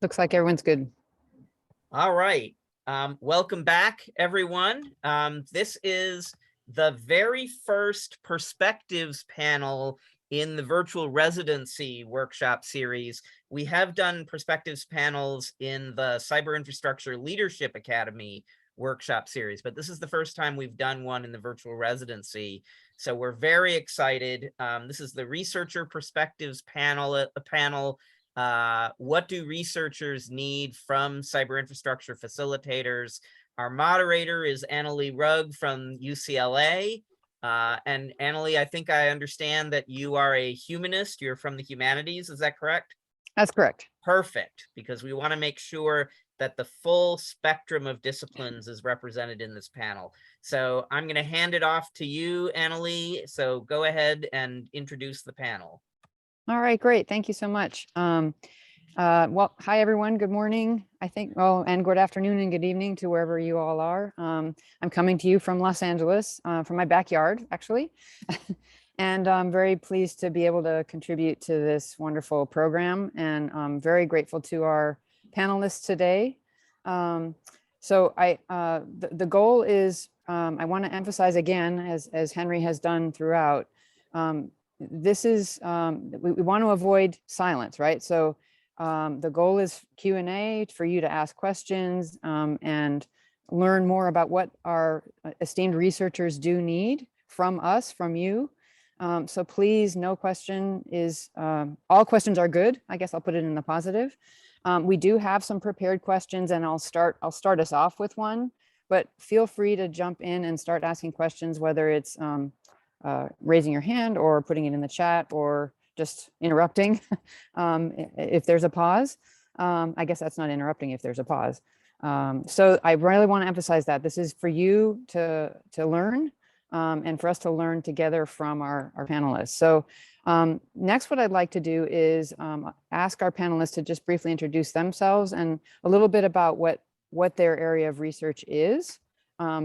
Looks like everyone's good. All right. Welcome back, everyone. This is the very first perspectives panel in the virtual residency workshop series. We have done perspectives panels in the Cyber Infrastructure Leadership Academy workshop series, but this is the first time we've done one in the virtual residency. So we're very excited. This is the researcher perspectives panel. What do researchers need from cyber infrastructure facilitators? Our moderator is Annalie Rugg from UCLA. And Annalie, I think I understand that you are a humanist. You're from the humanities. Is that correct? That's correct. Perfect, because we want to make sure that the full spectrum of disciplines is represented in this panel. So I'm going to hand it off to you, Annalie. So go ahead and introduce the panel. All right, great. Thank you so much. Well, hi, everyone. Good morning, I think, and good afternoon and good evening to wherever you all are. I'm coming to you from Los Angeles, from my backyard, actually. And I'm very pleased to be able to contribute to this wonderful program. And I'm very grateful to our panelists today. So the goal is, I want to emphasize again, as Henry has done throughout, this is, we want to avoid silence, right? So the goal is Q&A for you to ask questions and learn more about what our esteemed researchers do need from us, from you. So please, no question is, all questions are good. I guess I'll put it in the positive. We do have some prepared questions, and I'll start us off with one, but feel free to jump in and start asking questions, whether it's raising your hand or putting it in the chat or just interrupting if there's a pause. I guess that's not interrupting if there's a pause. So I really want to emphasize that this is for you to learn and for us to learn together from our panelists. So next, what I'd like to do is ask our panelists to just briefly introduce themselves and a little bit about what their area of research is,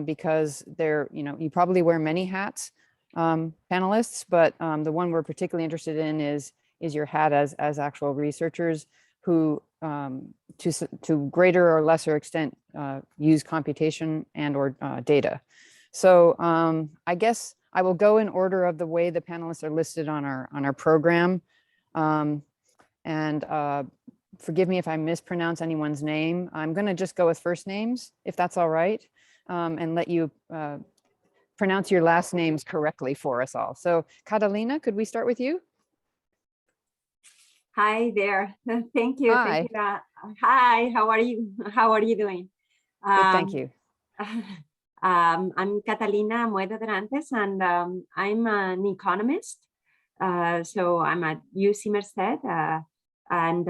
because they're, you probably wear many hats, panelists, but the one we're particularly interested in is your hat as actual researchers who to greater or lesser extent use computation and or data. So I guess I will go in order of the way the panelists are listed on our program, and forgive me if I mispronounce anyone's name. I'm going to just go with first names, if that's all right, and let you pronounce your last names correctly for us all. So Catalina, could we start with you? Hi there. Thank you. Hi. Thank you. Hi, how are you? How are you doing? Good, thank you. I'm Catalina Moeda Durantes, and I'm an economist. So I'm at UC Merced, and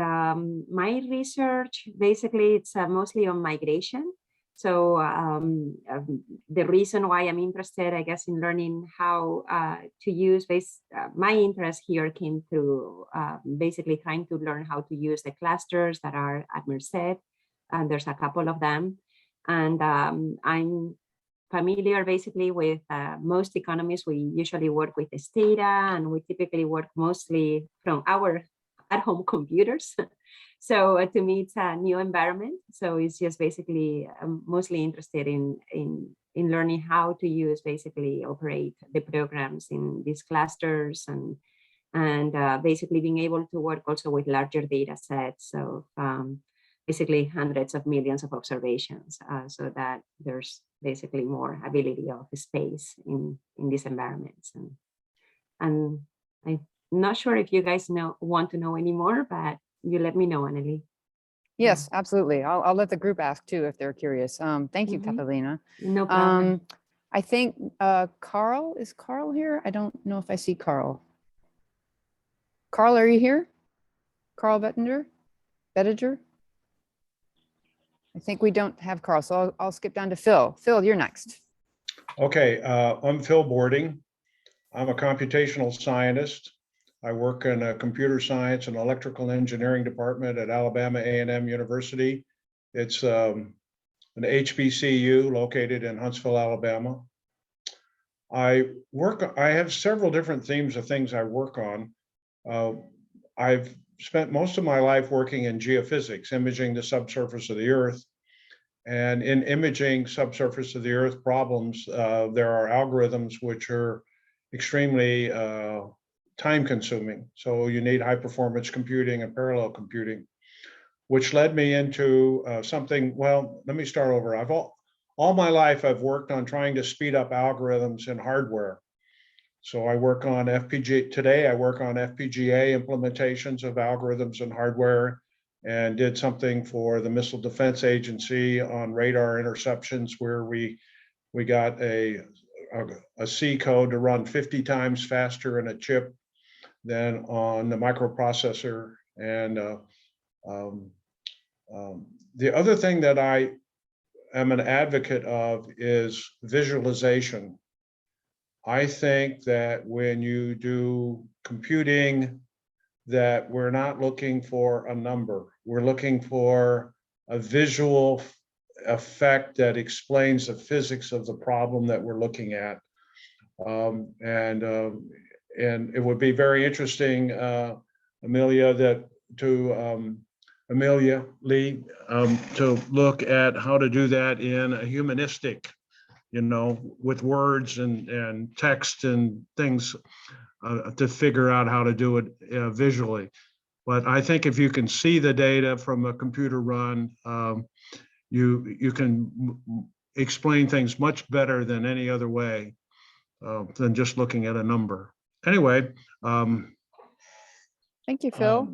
my research, basically, it's mostly on migration. So the reason why I'm interested, I guess, in learning how to use my interest here came through basically trying to learn how to use the clusters that are at Merced, and there's a couple of them. And I'm familiar basically with most economists. We usually work with this data, and we typically work mostly from our at-home computers. So to me, it's a new environment. So it's just basically mostly interested in learning how to basically operate the programs in these clusters, and basically being able to work also with larger data sets. So basically hundreds of millions of observations, so that there's basically more ability of space in these environments. And I'm not sure if you guys want to know any more, but you let me know, Annalie. Yes, absolutely. I'll let the group ask too if they're curious. Thank you, Catalina. No problem. I think Carl, is Carl here? I don't know if I see Carl. Carl, are you here? Carl Bettinger? I think we don't have Carl, so I'll skip down to Phil. Phil, you're next. Okay, I'm Phil Boarding. I'm a computational scientist. I work in a computer science and electrical engineering department at Alabama A&M University. It's an HBCU located in Huntsville, Alabama. I have several different themes of things I work on. I've spent most of my life working in geophysics, imaging the subsurface of the Earth. And in imaging subsurface of the Earth problems, there are algorithms which are extremely time consuming. So you need high performance computing and parallel computing, which led me into something, well, let me start over. All my life, I've worked on trying to speed up algorithms in hardware. So I work on FPGA, today I work on FPGA implementations of algorithms and hardware, and did something for the Missile Defense Agency on radar interceptions where we got a C code to run 50 times faster in a chip than on the microprocessor. And the other thing that I am an advocate of is visualization. I think that when you do computing, that we're not looking for a number. We're looking for a visual effect that explains the physics of the problem that we're looking at. And it would be very interesting, Amelia Lee, to look at how to do that in a humanistic, with words and text and things, to figure out how to do it visually. But I think if you can see the data from a computer run, you can explain things much better than any other way than just looking at a number. Anyway. Thank you, Phil.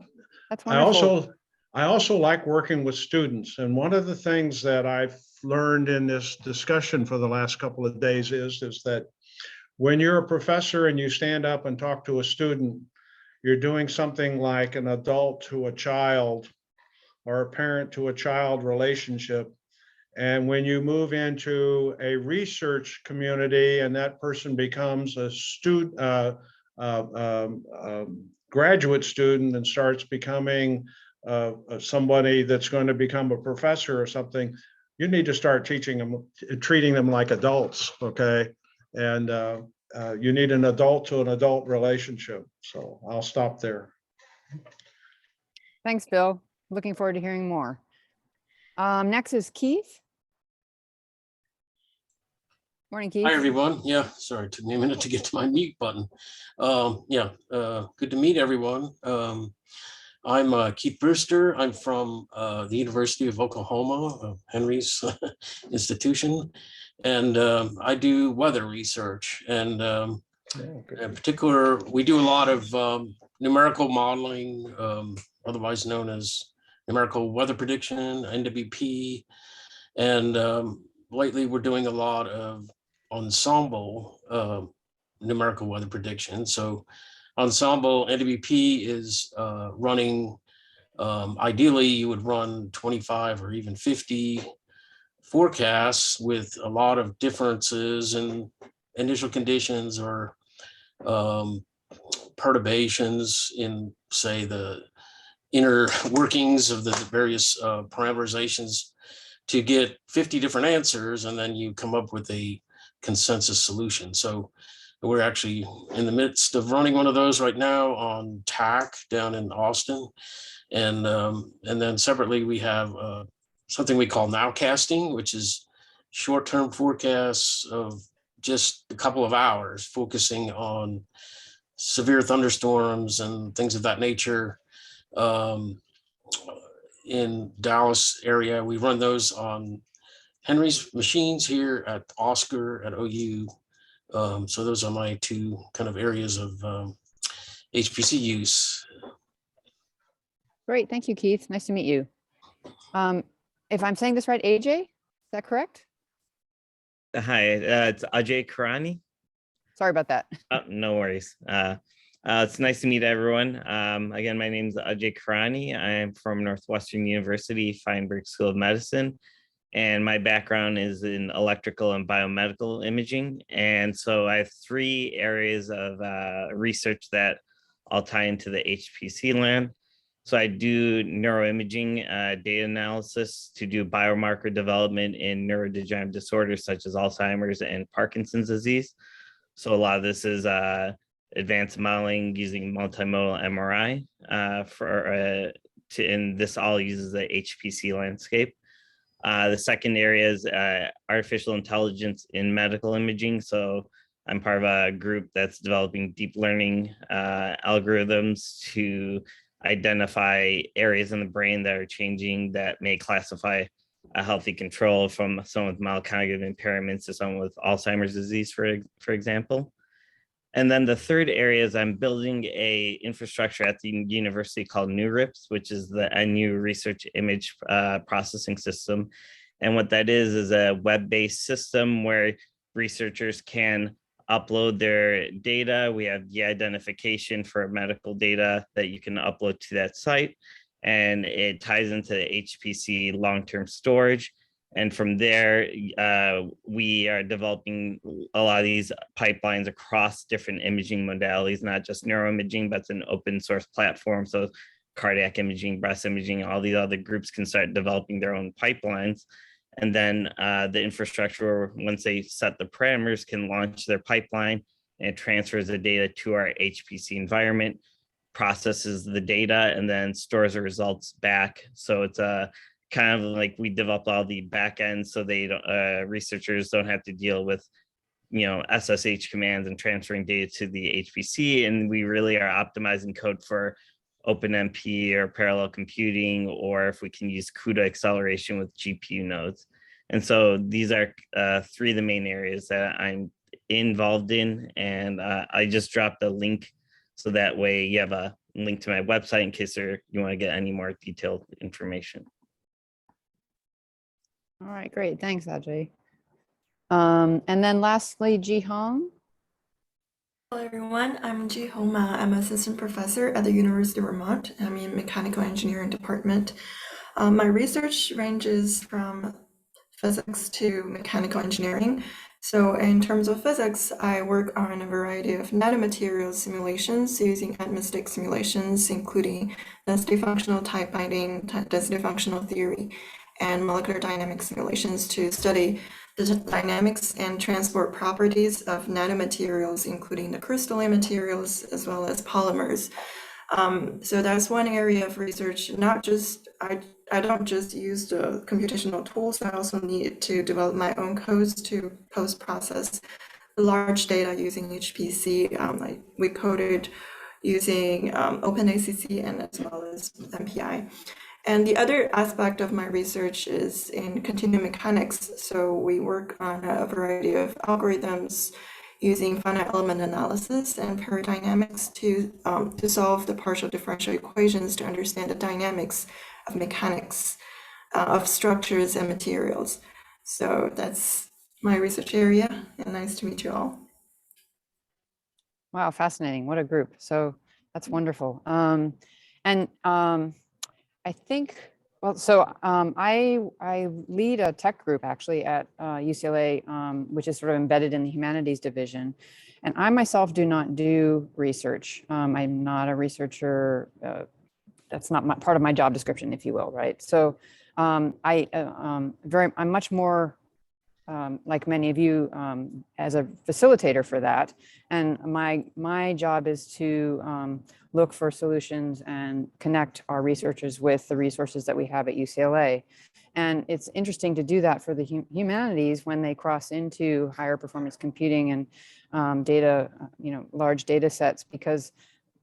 That's wonderful. I also like working with students. And one of the things that I've learned in this discussion for the last couple of days is that when you're a professor and you stand up and talk to a student, you're doing something like an adult to a child or a parent to a child relationship. And when you move into a research community and that person becomes a graduate student and starts becoming somebody that's going to become a professor or something, you need to start treating them like adults, okay? And you need an adult to an adult relationship. So I'll stop there. Thanks, Bill. Looking forward to hearing more. Next is Keith. Morning, Keith. Hi, everyone. Yeah, sorry, it took me a minute to get to my mute button. Good to meet everyone. I'm Keith Brewster. I'm from the University of Oklahoma, Henry's institution, and I do weather research. And in particular, we do a lot of numerical modeling, otherwise known as numerical weather prediction, NWP. And lately, we're doing a lot of ensemble numerical weather prediction. So ensemble NWP is running, ideally you would run 25 or even 50 forecasts with a lot of differences in initial conditions or perturbations in, say, the inner workings of the various parameterizations to get 50 different answers, and then you come up with a consensus solution. So we're actually in the midst of running one of those right now on TAC down in Austin. And then separately, we have something we call nowcasting, which is short-term forecasts of just a couple of hours, focusing on severe thunderstorms and things of that nature. In Dallas area, we run those on Henry's machines here at Oscar at OU. So those are my two kind of areas of HPC use. Great, thank you, Keith. Nice to meet you. If I'm saying this right, AJ, is that correct? Hi, it's Ajay Karani. Sorry about that. Oh, no worries. It's nice to meet everyone. Again, my name is Ajay Karani. I am from Northwestern University Feinberg School of Medicine, and my background is in electrical and biomedical imaging. And so I have three areas of research that I'll tie into the HPC land. So I do neuroimaging data analysis to do biomarker development in neurodegenerative disorders such as Alzheimer's and Parkinson's disease. So a lot of this is advanced modeling using multimodal MRI and this all uses the HPC landscape. The second area is artificial intelligence in medical imaging. So I'm part of a group that's developing deep learning algorithms to identify areas in the brain that are changing that may classify a healthy control from someone with mild cognitive impairments to someone with Alzheimer's disease, for example. And then the third area is I'm building a infrastructure at the university called NURIPS, which is the NU Research Image Processing System. And what that is a web-based system where researchers can upload their data. We have de-identification for medical data that you can upload to that site. And it ties into HPC long-term storage. And from there, we are developing a lot of these pipelines across different imaging modalities, not just neuroimaging, but it's an open source platform. So cardiac imaging, breast imaging, all these other groups can start developing their own pipelines. And then the infrastructure, once they set the parameters, can launch their pipeline and transfers the data to our HPC environment, processes the data, and then stores the results back. So it's a kind of like we developed all the backends so they don't, researchers don't have to deal with, SSH commands and transferring data to the HPC. And we really are optimizing code for OpenMP or parallel computing, or if we can use CUDA acceleration with GPU nodes. And so these are three of the main areas that I'm involved in. And I just dropped a link so that way you have a link to my website in case you want to get any more detailed information. All right, great. Thanks, Ajay. And then lastly, Ji Hong. Hello everyone, I'm Ji Hong Ma. I'm assistant professor at the University of Vermont. I'm in mechanical engineering department. My research ranges from physics to mechanical engineering. So in terms of physics, I work on a variety of nanomaterials simulations using atomistic simulations, including density functional type binding, density functional theory, and molecular dynamics simulations to study the dynamics and transport properties of nanomaterials, including the crystalline materials as well as polymers. So that's one area of research. Not just I don't just use the computational tools. I also need to develop my own codes to post-process large data using HPC. We coded using OpenACC and as well as MPI. And the other aspect of my research is in continuum mechanics. So we work on a variety of algorithms using finite element analysis and paradynamics to solve the partial differential equations to understand the dynamics of mechanics of structures and materials. So that's my research area, and nice to meet you all. Wow, fascinating. What a group. So that's wonderful. I think, well, so I lead a tech group actually at UCLA, which is sort of embedded in the humanities division. And I myself do not do research. I'm not a researcher. That's not part of my job description, if you will, right? So I'm much more like many of you as a facilitator for that. And my job is to look for solutions and connect our researchers with the resources that we have at UCLA. And it's interesting to do that for the humanities when they cross into higher performance computing and data, large data sets, because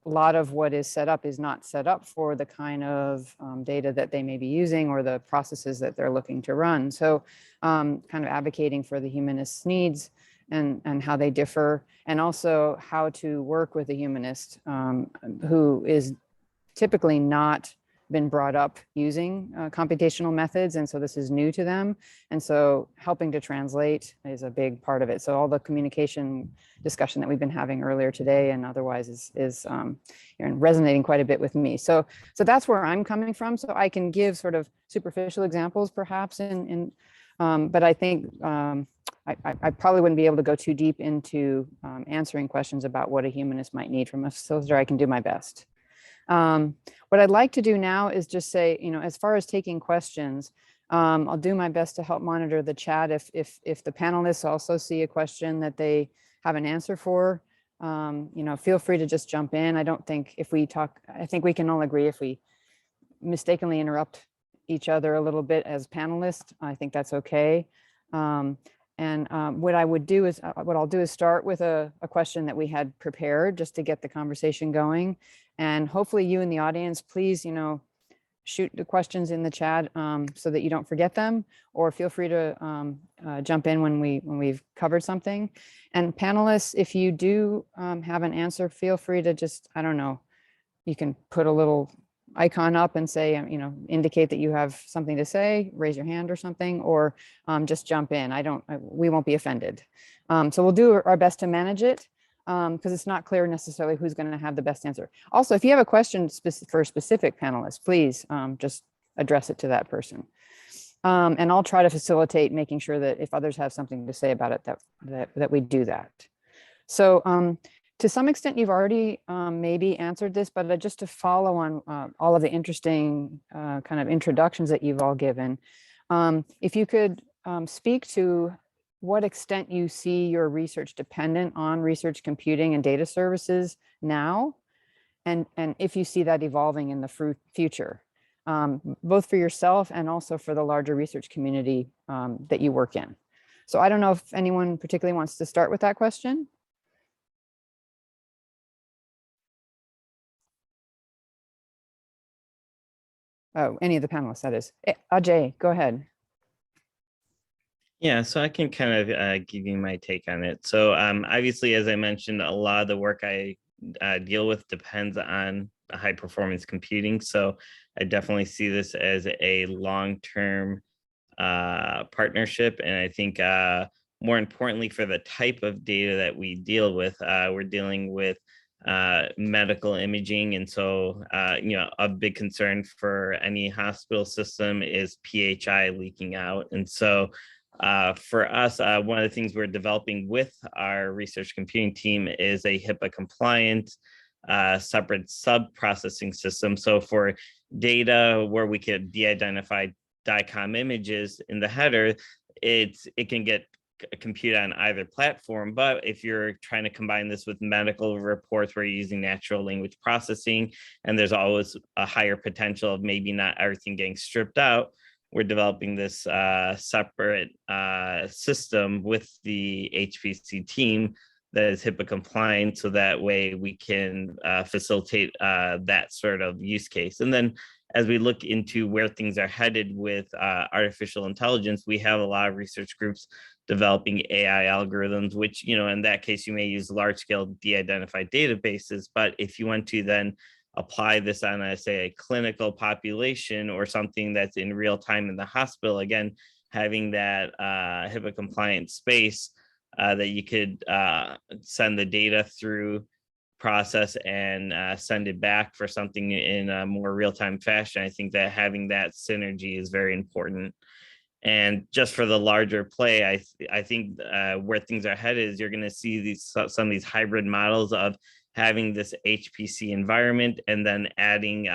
a lot of what is set up is not set up for the kind of data that they may be using or the processes that they're looking to run. So kind of advocating for the humanists' needs and how they differ, and also how to work with a humanist who is typically not been brought up using computational methods. And so this is new to them. And so helping to translate is a big part of it. So all the communication discussion that we've been having earlier today and otherwise is resonating quite a bit with me. So that's where I'm coming from. So I can give sort of superficial examples perhaps but I think I probably wouldn't be able to go too deep into answering questions about what a humanist might need from a facilitator. I can do my best. What I'd like to do now is just say, as far as taking questions, I'll do my best to help monitor the chat. If the panelists also see a question that they have an answer for, feel free to just jump in. I don't think if we talk, I think we can all agree if we mistakenly interrupt each other a little bit as panelists, I think that's okay. What I'll do is start with a question that we had prepared just to get the conversation going. And hopefully you in the audience, please, shoot the questions in the chat so that you don't forget them, or feel free to jump in when we've covered something. And panelists, if you do have an answer, feel free to just, I don't know, you can put a little icon up and say, indicate that you have something to say, raise your hand or something, or just jump in. We won't be offended. So we'll do our best to manage it because it's not clear necessarily who's going to have the best answer. Also, if you have a question for a specific panelist, please just address it to that person. And I'll try to facilitate making sure that if others have something to say about it, that we do that. So to some extent, you've already maybe answered this, but just to follow on all of the interesting kind of introductions that you've all given, if you could speak to what extent you see your research dependent on research computing and data services now, and if you see that evolving in the future, both for yourself and also for the larger research community that you work in. So I don't know if anyone particularly wants to start with that question. Oh, any of the panelists, that is. Ajay, go ahead. Yeah, so I can kind of give you my take on it. So obviously, as I mentioned, a lot of the work I deal with depends on high performance computing. So I definitely see this as a long-term partnership. And I think more importantly, for the type of data that we deal with, we're dealing with medical imaging. And so, a big concern for any hospital system is PHI leaking out. And so for us, one of the things we're developing with our research computing team is a HIPAA compliant separate sub-processing system. So for data where we could de-identify DICOM images in the header, it can get computed on either platform. But if you're trying to combine this with medical reports where you're using natural language processing, and there's always a higher potential of maybe not everything getting stripped out, we're developing this separate system with the HPC team that is HIPAA compliant, so that way we can facilitate that sort of use case. And then as we look into where things are headed with artificial intelligence, we have a lot of research groups developing AI algorithms, which, in that case, you may use large scale de-identified databases. But if you want to then apply this on, say, a clinical population or something that's in real time in the hospital, again, having that HIPAA compliant space that you could send the data through, process, and send it back for something in a more real-time fashion. I think that having that synergy is very important. And just for the larger play, I think where things are headed is you're going to see some of these hybrid models of having this HPC environment and then adding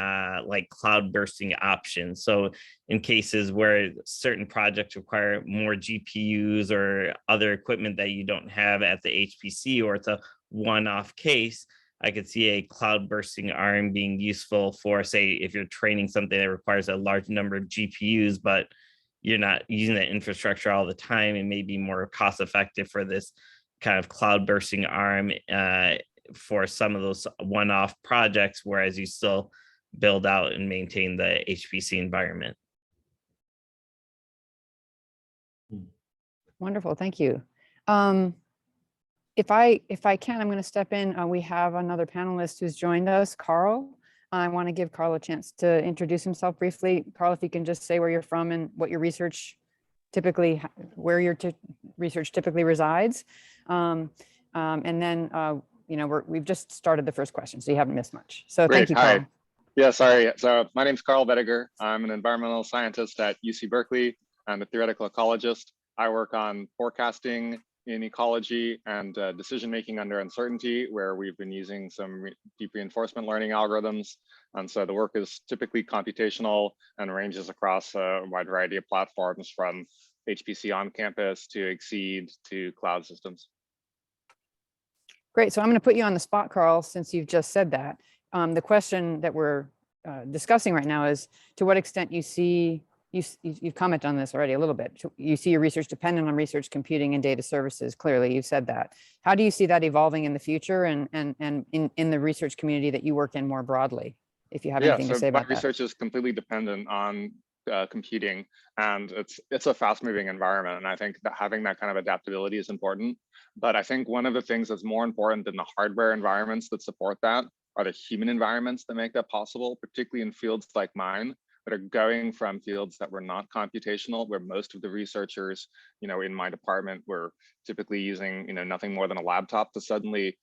like cloud bursting options. So in cases where certain projects require more GPUs or other equipment that you don't have at the HPC, or it's a one-off case, I could see a cloud bursting ARM being useful for, say, if you're training something that requires a large number of GPUs, but you're not using that infrastructure all the time, and may be more cost effective for this kind of cloud bursting ARM for some of those one-off projects, whereas you still build out and maintain the HPC environment. Wonderful, thank you. If I can, I'm going to step in. We have another panelist who's joined us, Carl. I want to give Carl a chance to introduce himself briefly. Carl, if you can just say where you're from and what your research typically, where your research typically resides. And then, we've just started the first question, so you haven't missed much. So Great. Thank you, Carl. Hi. Yeah, sorry. So my name's Carl Bettiger. I'm an environmental scientist at UC Berkeley. I'm a theoretical ecologist. I work on forecasting in ecology and decision-making under uncertainty, where we've been using some deep reinforcement learning algorithms. And so the work is typically computational and ranges across a wide variety of platforms, from HPC on campus to Exceed to cloud systems. Great. So I'm going to put you on the spot, Carl, since you've just said that. The question that we're discussing right now is to what extent you see, you've commented on this already a little bit. You see your research dependent on research computing and data services. Clearly, you've said that. How do you see that evolving in the future and in the research community that you work in more broadly? If you have anything to say about my research is completely dependent on computing, and it's a fast-moving environment, and I think that having that kind of adaptability is important. But I think one of the things that's more important than the hardware environments that support that are the human environments that make that possible, particularly in fields like mine that are going from fields that were not computational, where most of the researchers, in my department were typically using, nothing more than a laptop, to suddenly,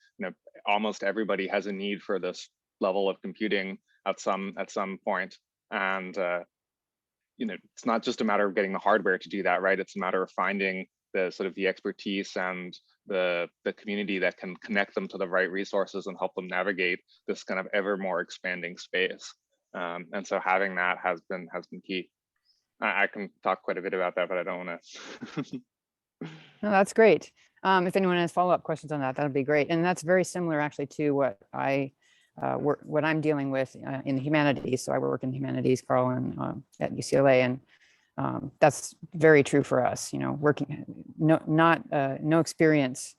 almost everybody has a need for this level of computing at some point. And it's not just a matter of getting the hardware to do that, right? It's a matter of finding the sort of the expertise and the community that can connect them to the right resources and help them navigate this kind of ever more expanding space. And so having that has been key. I can talk quite a bit about that, but I don't want to. No, that's great. If anyone has follow-up questions on that, that'd be great. And that's very similar actually to what what I'm dealing with in the humanities. So I work in humanities, Carl, and at UCLA, and that's very true for us. Working no experience,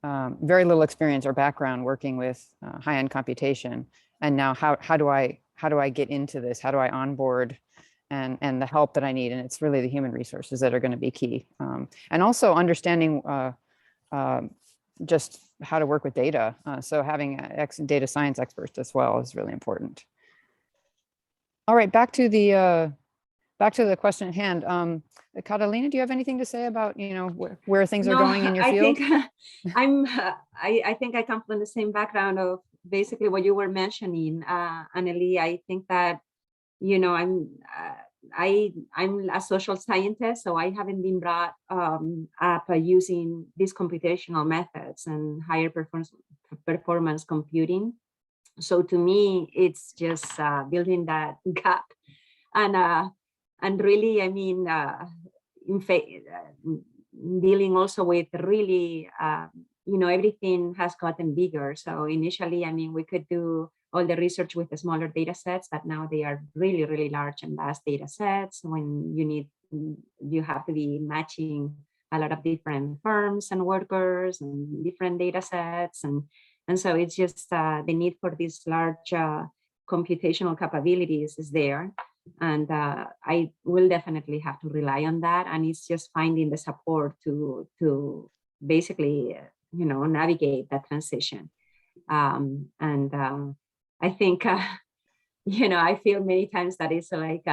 very little experience or background working with high-end computation, and now how do I get into this? How do I onboard and the help that I need? And it's really the human resources that are going to be key, and also understanding just how to work with data. So having data science experts as well is really important. All right, back to the question at hand. Catalina, do you have anything to say about where things are going in your field? I think I come from the same background of basically what you were mentioning, Annelie. I think that I'm a social scientist, so I haven't been brought up using these computational methods and higher performance computing. So to me, it's just building that gap, and really, I mean, dealing also with really, everything has gotten bigger. So initially, I mean, we could do all the research with the smaller data sets, but now they are really, really large and vast data sets. When you have to be matching a lot of different firms and workers and different data sets. And so it's just the need for these large computational capabilities is there. And I will definitely have to rely on that. And it's just finding the support to basically, navigate that transition. I think, I feel many times that it's like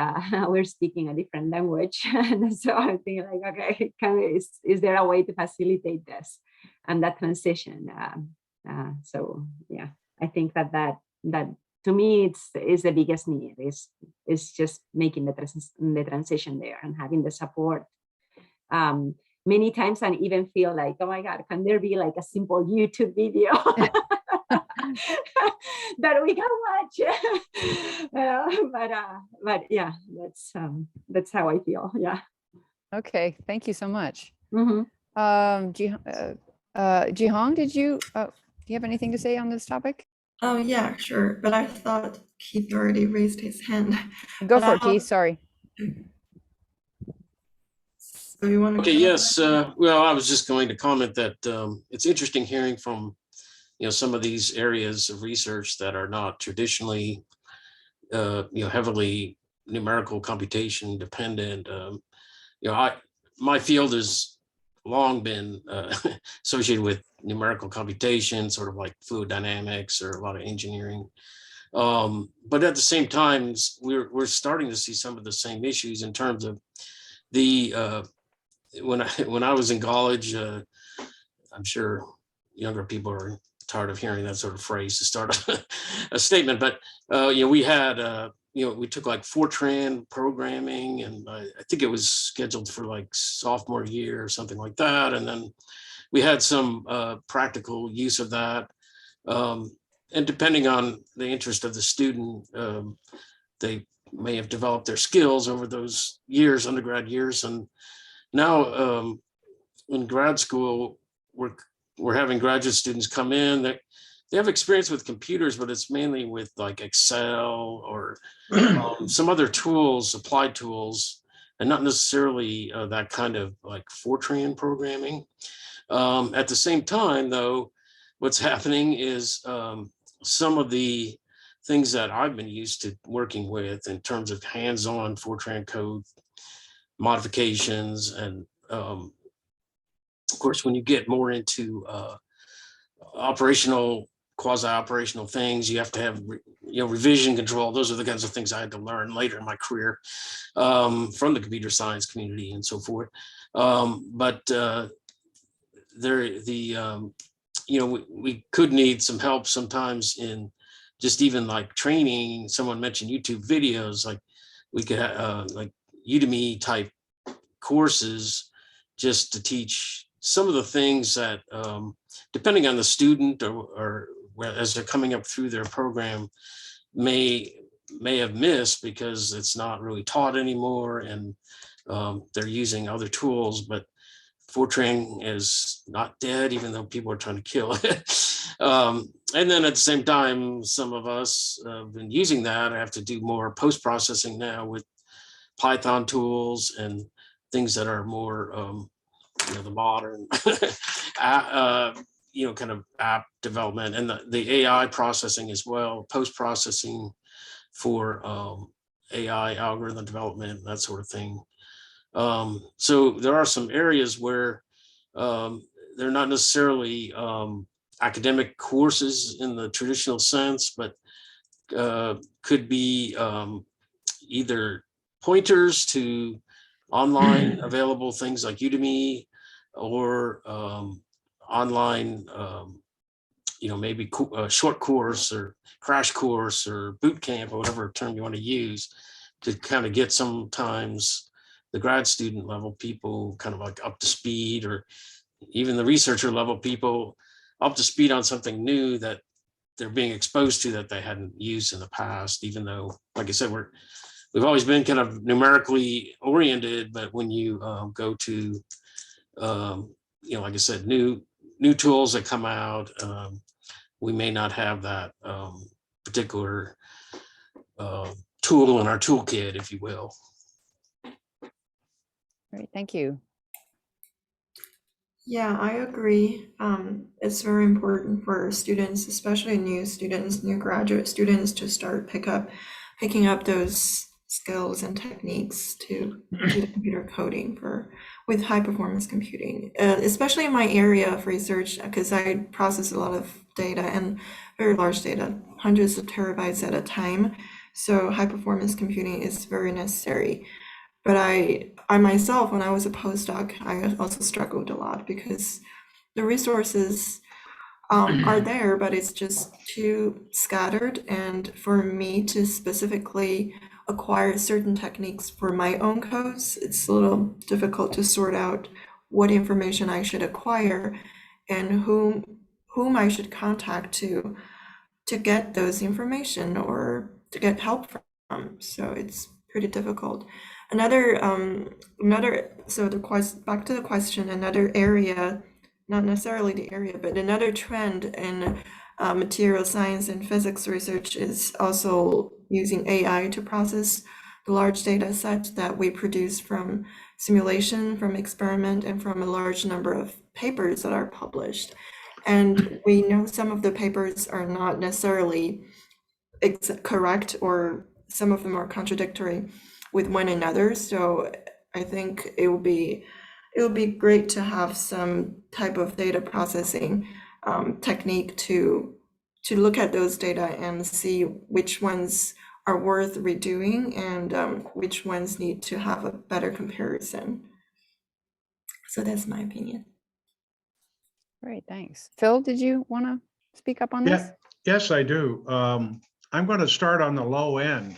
we're speaking a different language. And so I'm thinking like, okay, is there a way to facilitate this and that transition? So yeah, I think that to me, it's the biggest need is just making the transition there and having the support. Many times I even feel like, oh my God, can there be like a simple YouTube video that we can watch? But yeah, that's how I feel. Yeah. Okay, thank you so much. Mm-hmm. Jihong, do you have anything to say on this topic? Oh yeah, sure. But I thought Keith already raised his hand. Go for it, Keith. Sorry. So you want to? Okay. Yes. Well, I was just going to comment that it's interesting hearing from some of these areas of research that are not traditionally heavily numerical computation dependent. My field has long been associated with numerical computation, sort of like fluid dynamics or a lot of engineering. But at the same time, we're starting to see some of the same issues in terms of the when I was in college. I'm sure younger people are tired of hearing that sort of phrase to start a statement, but we had we took like Fortran programming, and I think it was scheduled for like sophomore year or something like that. And then we had some practical use of that. And depending on the interest of the student, they may have developed their skills over those years, undergrad years. And now in grad school, we're we're having graduate students come in that they have experience with computers, but it's mainly with like Excel or some other tools, applied tools, and not necessarily that kind of like Fortran programming. At the same time, though, what's happening is some of the things that I've been used to working with in terms of hands-on Fortran code modifications, and of course, when you get more into operational, quasi-operational things, you have to have revision control. Those are the kinds of things I had to learn later in my career from the computer science community and so forth. We could need some help sometimes in just even like training. Someone mentioned YouTube videos, like we could have like Udemy type courses just to teach some of the things that depending on the student or as they're coming up through their program may have missed because it's not really taught anymore, and they're using other tools. But Fortran is not dead, even though people are trying to kill it. And then at the same time, some of us have been using that. I have to do more post-processing now with Python tools and things that are more, the modern, kind of app development, and the AI processing as well, post-processing for AI algorithm development, that sort of thing. So there are some areas where they're not necessarily academic courses in the traditional sense, but could be either pointers to online available things like Udemy, or online, maybe a short course or crash course or boot camp or whatever term you want to use to kind of get sometimes the grad student level people kind of like up to speed, or even the researcher level people up to speed on something new that they're being exposed to that they hadn't used in the past, even though, like I said, we've always been kind of numerically oriented, but when you go to, like I said, new tools that come out, we may not have that particular tool in our toolkit, if you will. Great, thank you. Yeah, I agree. It's very important for students, especially new students, new graduate students, to start picking up those skills and techniques to do the computer coding with high performance computing, especially in my area of research, because I process a lot of data, and very large data, hundreds of terabytes at a time. So high performance computing is very necessary. But I myself, when I was a postdoc, I also struggled a lot because the resources are there, but it's just too scattered. And for me to specifically acquire certain techniques for my own codes, it's a little difficult to sort out what information I should acquire and whom I should contact to get those information or to get help from. So it's pretty difficult. Back to the question, another area, not necessarily the area, but another trend in material science and physics research is also using AI to process the large data set that we produce from simulation, from experiment, and from a large number of papers that are published. And we know some of the papers are not necessarily correct, or some of them are contradictory with one another. So I think it would be great to have some type of data processing technique to look at those data and see which ones are worth redoing and which ones need to have a better comparison. So that's my opinion. Great, thanks. Phil, did you want to speak up on this? Yes, I do. I'm going to start on the low end.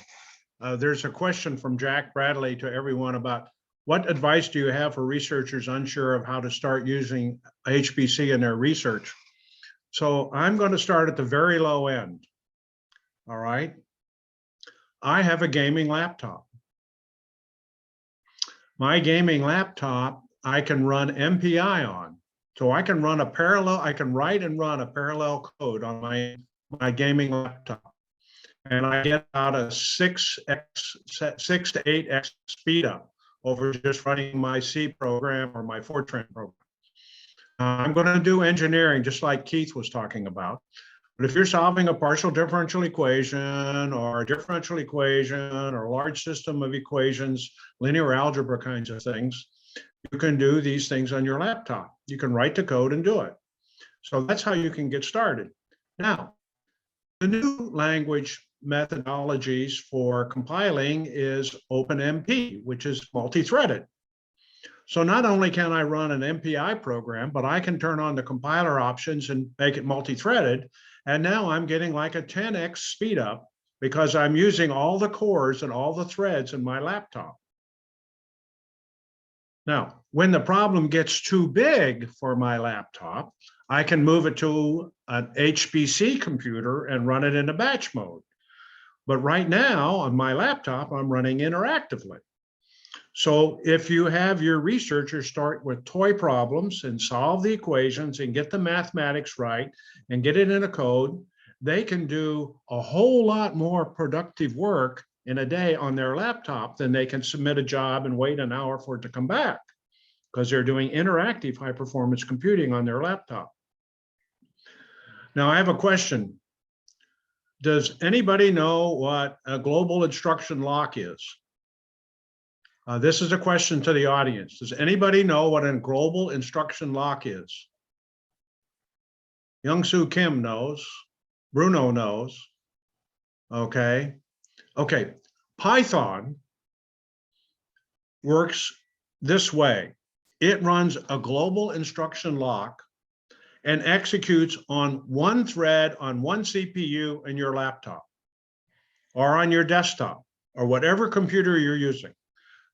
There's a question from Jack Bradley to everyone about what advice do you have for researchers unsure of how to start using HPC in their research? So I'm going to start at the very low end. All right. I have a gaming laptop. My gaming laptop, I can run MPI on. So I can run a parallel, I can write and run a parallel code on my gaming laptop. And I get about a 6 to 8x speed up over just running my C program or my Fortran program. I'm going to do engineering just like Keith was talking about. But if you're solving a partial differential equation or a differential equation or a large system of equations, linear algebra kinds of things, you can do these things on your laptop. You can write the code and do it. So that's how you can get started. Now, the new language methodologies for compiling is OpenMP, which is multi-threaded. So not only can I run an MPI program, but I can turn on the compiler options and make it multi-threaded. And now I'm getting like a 10x speed up because I'm using all the cores and all the threads in my laptop. Now, when the problem gets too big for my laptop, I can move it to an HPC computer and run it in a batch mode. But right now on my laptop, I'm running interactively. So if you have your researchers start with toy problems and solve the equations and get the mathematics right and get it in a code, they can do a whole lot more productive work in a day on their laptop than they can submit a job and wait an hour for it to come back because they're doing interactive high performance computing on their laptop. Now I have a question. Does anybody know what a global instruction lock is? This is a question to the audience. Does anybody know what a global instruction lock is? Young-Soo Kim knows. Bruno knows. Okay. Okay. Python works this way. It runs a global instruction lock and executes on one thread on one CPU in your laptop or on your desktop or whatever computer you're using.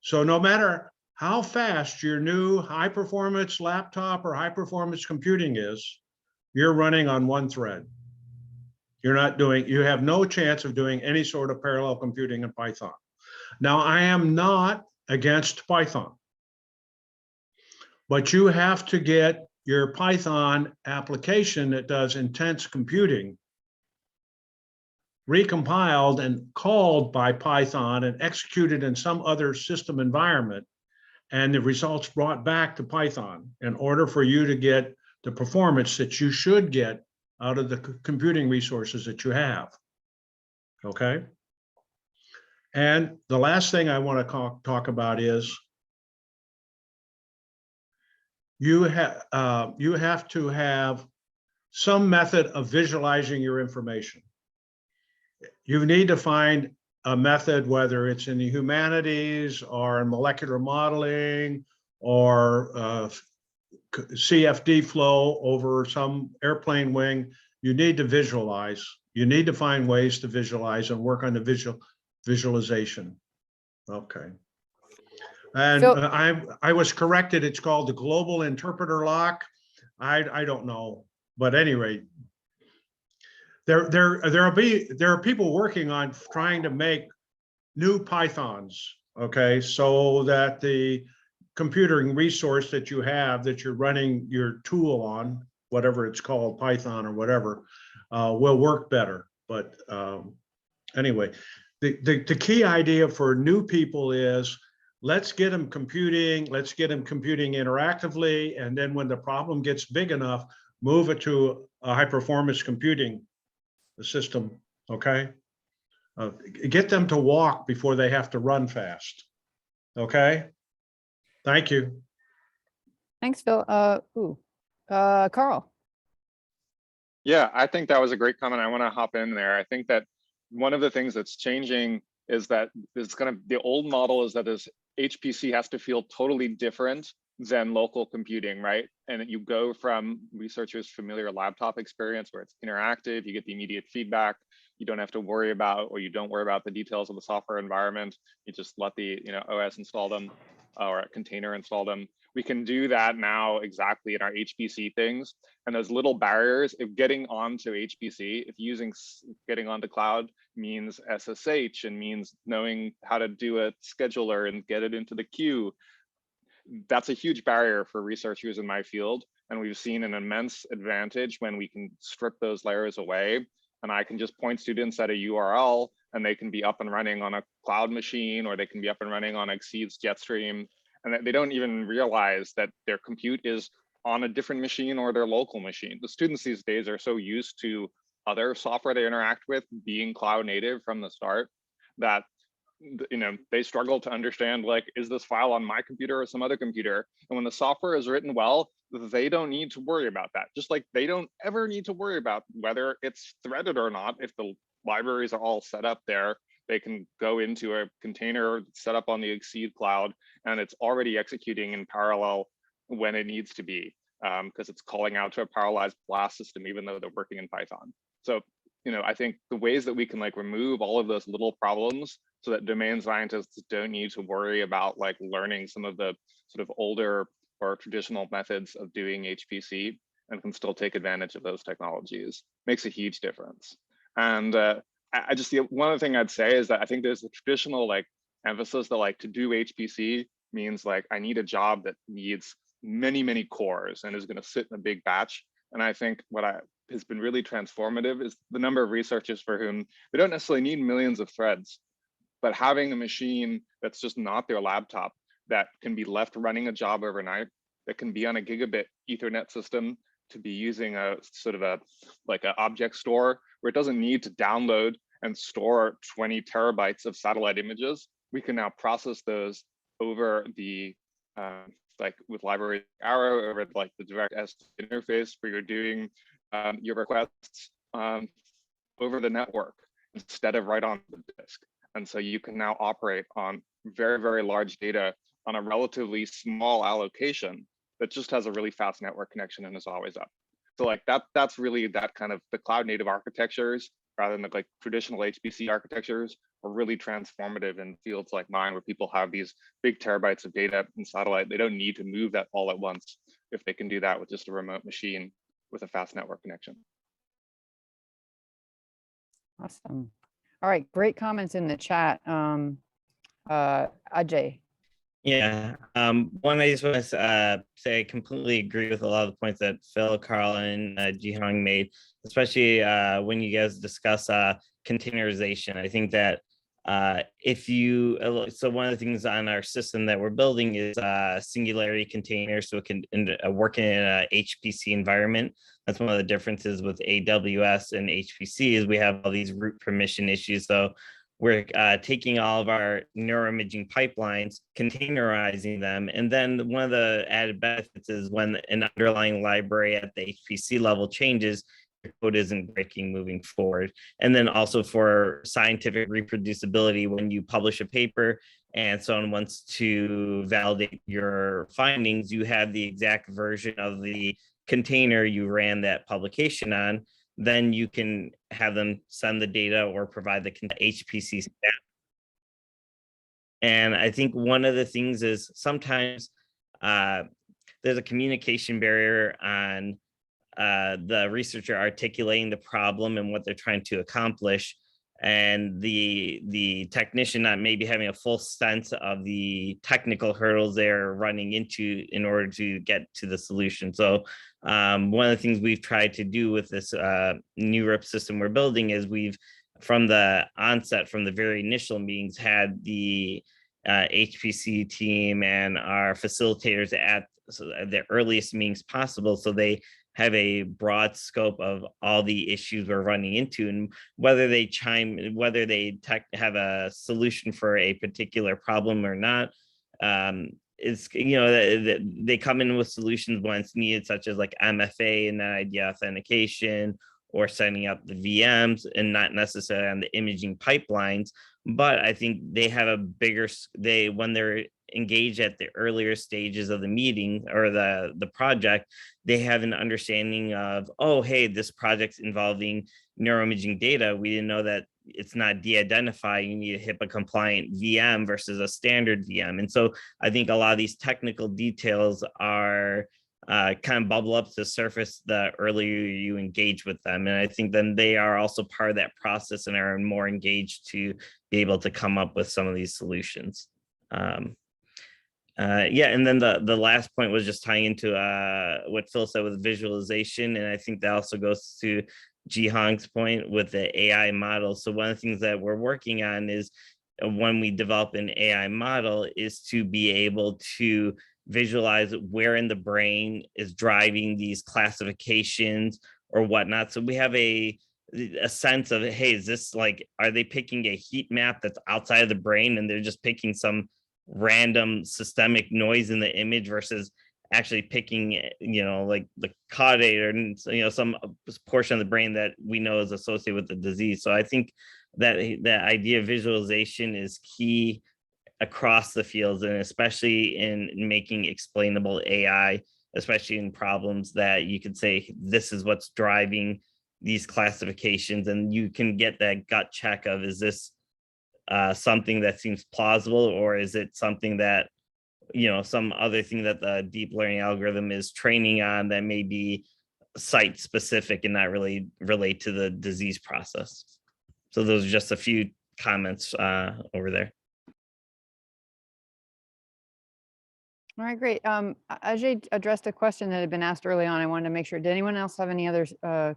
So no matter how fast your new high performance laptop or high performance computing is, you're running on one thread. You have no chance of doing any sort of parallel computing in Python. Now, I am not against Python, but you have to get your Python application that does intense computing recompiled and called by Python and executed in some other system environment, and the results brought back to Python in order for you to get the performance that you should get out of the computing resources that you have. Okay. And the last thing I want to talk about is you have to have some method of visualizing your information. You need to find a method, whether it's in the humanities or in molecular modeling or CFD flow over some airplane wing. You need to visualize. You need to find ways to visualize and work on the visualization. Okay. And I was corrected. It's called the global interpreter lock. I don't know, but at any rate, there are people working on trying to make new Pythons, okay, so that the computing resource that you have that you're running your tool on, whatever it's called, Python or whatever, will work better. But anyway, the key idea for new people is let's get them computing interactively, and then when the problem gets big enough, move it to a high performance computing system, okay? Get them to walk before they have to run fast, okay? Thank you. Thanks, Phil. Carl. Yeah, I think that was a great comment. I want to hop in there. I think that one of the things that's changing is that the old model is that this HPC has to feel totally different than local computing, right? And you go from researchers' familiar laptop experience where it's interactive, you get the immediate feedback, you don't have to worry about, or you don't worry about the details of the software environment. You just let the OS install them or a container install them. We can do that now exactly in our HPC things. And those little barriers of getting onto HPC, if getting onto cloud means SSH and means knowing how to do a scheduler and get it into the queue, that's a huge barrier for researchers in my field. And we've seen an immense advantage when we can strip those layers away. And I can just point students at a URL and they can be up and running on a cloud machine, or they can be up and running on Exceed's Jetstream. And they don't even realize that their compute is on a different machine or their local machine. The students these days are so used to other software they interact with being cloud native from the start that they struggle to understand, like, is this file on my computer or some other computer? And when the software is written well, they don't need to worry about that. Just like they don't ever need to worry about whether it's threaded or not. If the libraries are all set up there, they can go into a container set up on the Exceed cloud, and it's already executing in parallel when it needs to be, because it's calling out to a parallelized BLAS system, even though they're working in Python. So, I think the ways that we can like remove all of those little problems so that domain scientists don't need to worry about like learning some of the sort of older or traditional methods of doing HPC and can still take advantage of those technologies makes a huge difference. And I just, one other thing I'd say is that I think there's a traditional like emphasis that like to do HPC means like I need a job that needs many, many cores and is going to sit in a big batch. And I think what has been really transformative is the number of researchers for whom they don't necessarily need millions of threads, but having a machine that's just not their laptop that can be left running a job overnight, that can be on a gigabit Ethernet system, to be using a sort of like an object store where it doesn't need to download and store 20 terabytes of satellite images. We can now process those over the like with library Arrow, over like the DirectX interface where you're doing your requests over the network instead of right on the disk. And so you can now operate on very, very large data on a relatively small allocation that just has a really fast network connection and is always up. So like that's really that kind of the cloud native architectures rather than the like traditional HPC architectures are really transformative in fields like mine where people have these big terabytes of data in satellite. They don't need to move that all at once if they can do that with just a remote machine with a fast network connection. Awesome. All right, great comments in the chat. Ajay. Yeah, one, I just want to say I completely agree with a lot of the points that Phil, Carl, and Jihong made, especially when you guys discuss containerization. I think that if you, so one of the things on our system that we're building is Singularity containers, so it can work in an HPC environment. That's one of the differences with AWS and HPC is we have all these root permission issues. So we're taking all of our neuroimaging pipelines, containerizing them. And then one of the added benefits is when an underlying library at the HPC level changes, your code isn't breaking moving forward. And then also for scientific reproducibility, when you publish a paper and someone wants to validate your findings, you have the exact version of the container you ran that publication on. Then you can have them send the data or provide the HPC staff. And I think one of the things is sometimes there's a communication barrier on the researcher articulating the problem and what they're trying to accomplish, and the technician not maybe having a full sense of the technical hurdles they're running into in order to get to the solution. So one of the things we've tried to do with this new RIP system we're building is we've, from the onset, from the very initial meetings, had the HPC team and our facilitators at the earliest meetings possible, so they have a broad scope of all the issues we're running into, and whether they have a solution for a particular problem or not. It's, they come in with solutions when it's needed, such as like MFA and NID authentication, or setting up the VMs, and not necessarily on the imaging pipelines. But I think they have a bigger, when they're engaged at the earlier stages of the meeting or the project, they have an understanding of, oh, hey, this project's involving neuroimaging data. We didn't know that it's not de-identified. You need a HIPAA compliant VM versus a standard VM. And so I think a lot of these technical details are kind of bubble up to the surface the earlier you engage with them. And I think then they are also part of that process and are more engaged to be able to come up with some of these solutions. Yeah, and then the last point was just tying into what Phil said with visualization, and I think that also goes to Jihong's point with the AI model. So one of the things that we're working on is when we develop an AI model is to be able to visualize where in the brain is driving these classifications or whatnot. So we have a sense of, hey, is this like, are they picking a heat map that's outside of the brain and they're just picking some random systemic noise in the image versus actually picking, like the caudate or, some portion of the brain that we know is associated with the disease. So I think that the idea of visualization is key across the fields, and especially in making explainable AI, especially in problems that you could say, this is what's driving these classifications, and you can get that gut check of, is this something that seems plausible, or is it something that, some other thing that the deep learning algorithm is training on that may be site specific and not really relate to the disease process. So those are just a few comments over there. All right, great. Ajay addressed a question that had been asked early on. I wanted to make sure, did anyone else have any other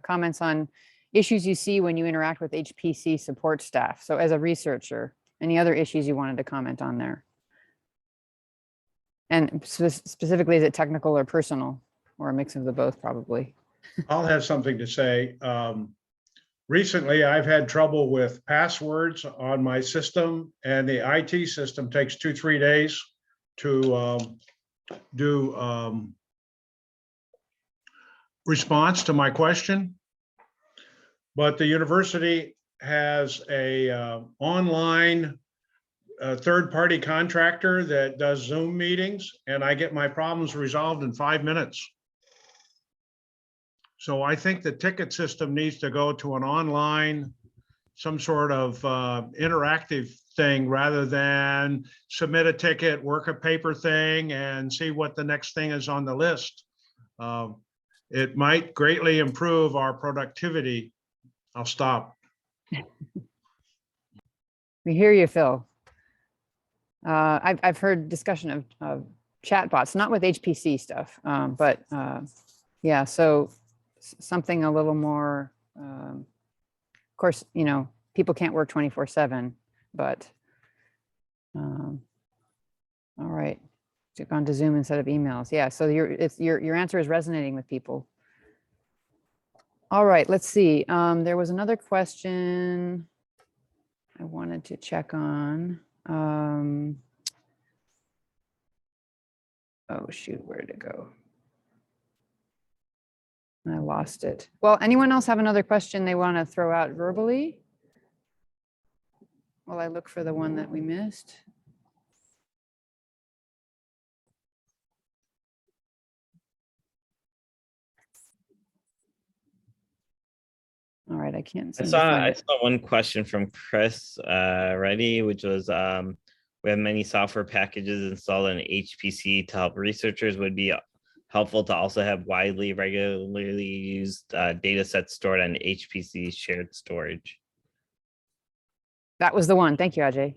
comments on issues you see when you interact with HPC support staff? So as a researcher, any other issues you wanted to comment on there? And specifically, is it technical or personal, or a mix of the both, probably? I'll have something to say. Recently, I've had trouble with passwords on my system, and the IT system takes 2-3 days to do response to my question. But the university has a online third-party contractor that does Zoom meetings, and I get my problems resolved in 5 minutes. So I think the ticket system needs to go to an online, some sort of interactive thing, rather than submit a ticket, work a paper thing, and see what the next thing is on the list. It might greatly improve our productivity. I'll stop. We hear you, Phil. I've heard discussion of chatbots, not with HPC stuff, but yeah, so something a little more, of course, people can't work 24/7, but all right, gone to Zoom instead of emails. Yeah, so your answer is resonating with people. All right, let's see. There was another question I wanted to check on. Oh shoot, where did it go? I lost it. Well, anyone else have another question they want to throw out verbally? While I look for the one that we missed. All right, I can't seem to find I it. saw one question from Chris Reddy, which was, we have many software packages installed on HPC to help researchers. Would be helpful to also have regularly used data sets stored on HPC shared storage. That was the one. Thank you, Ajay.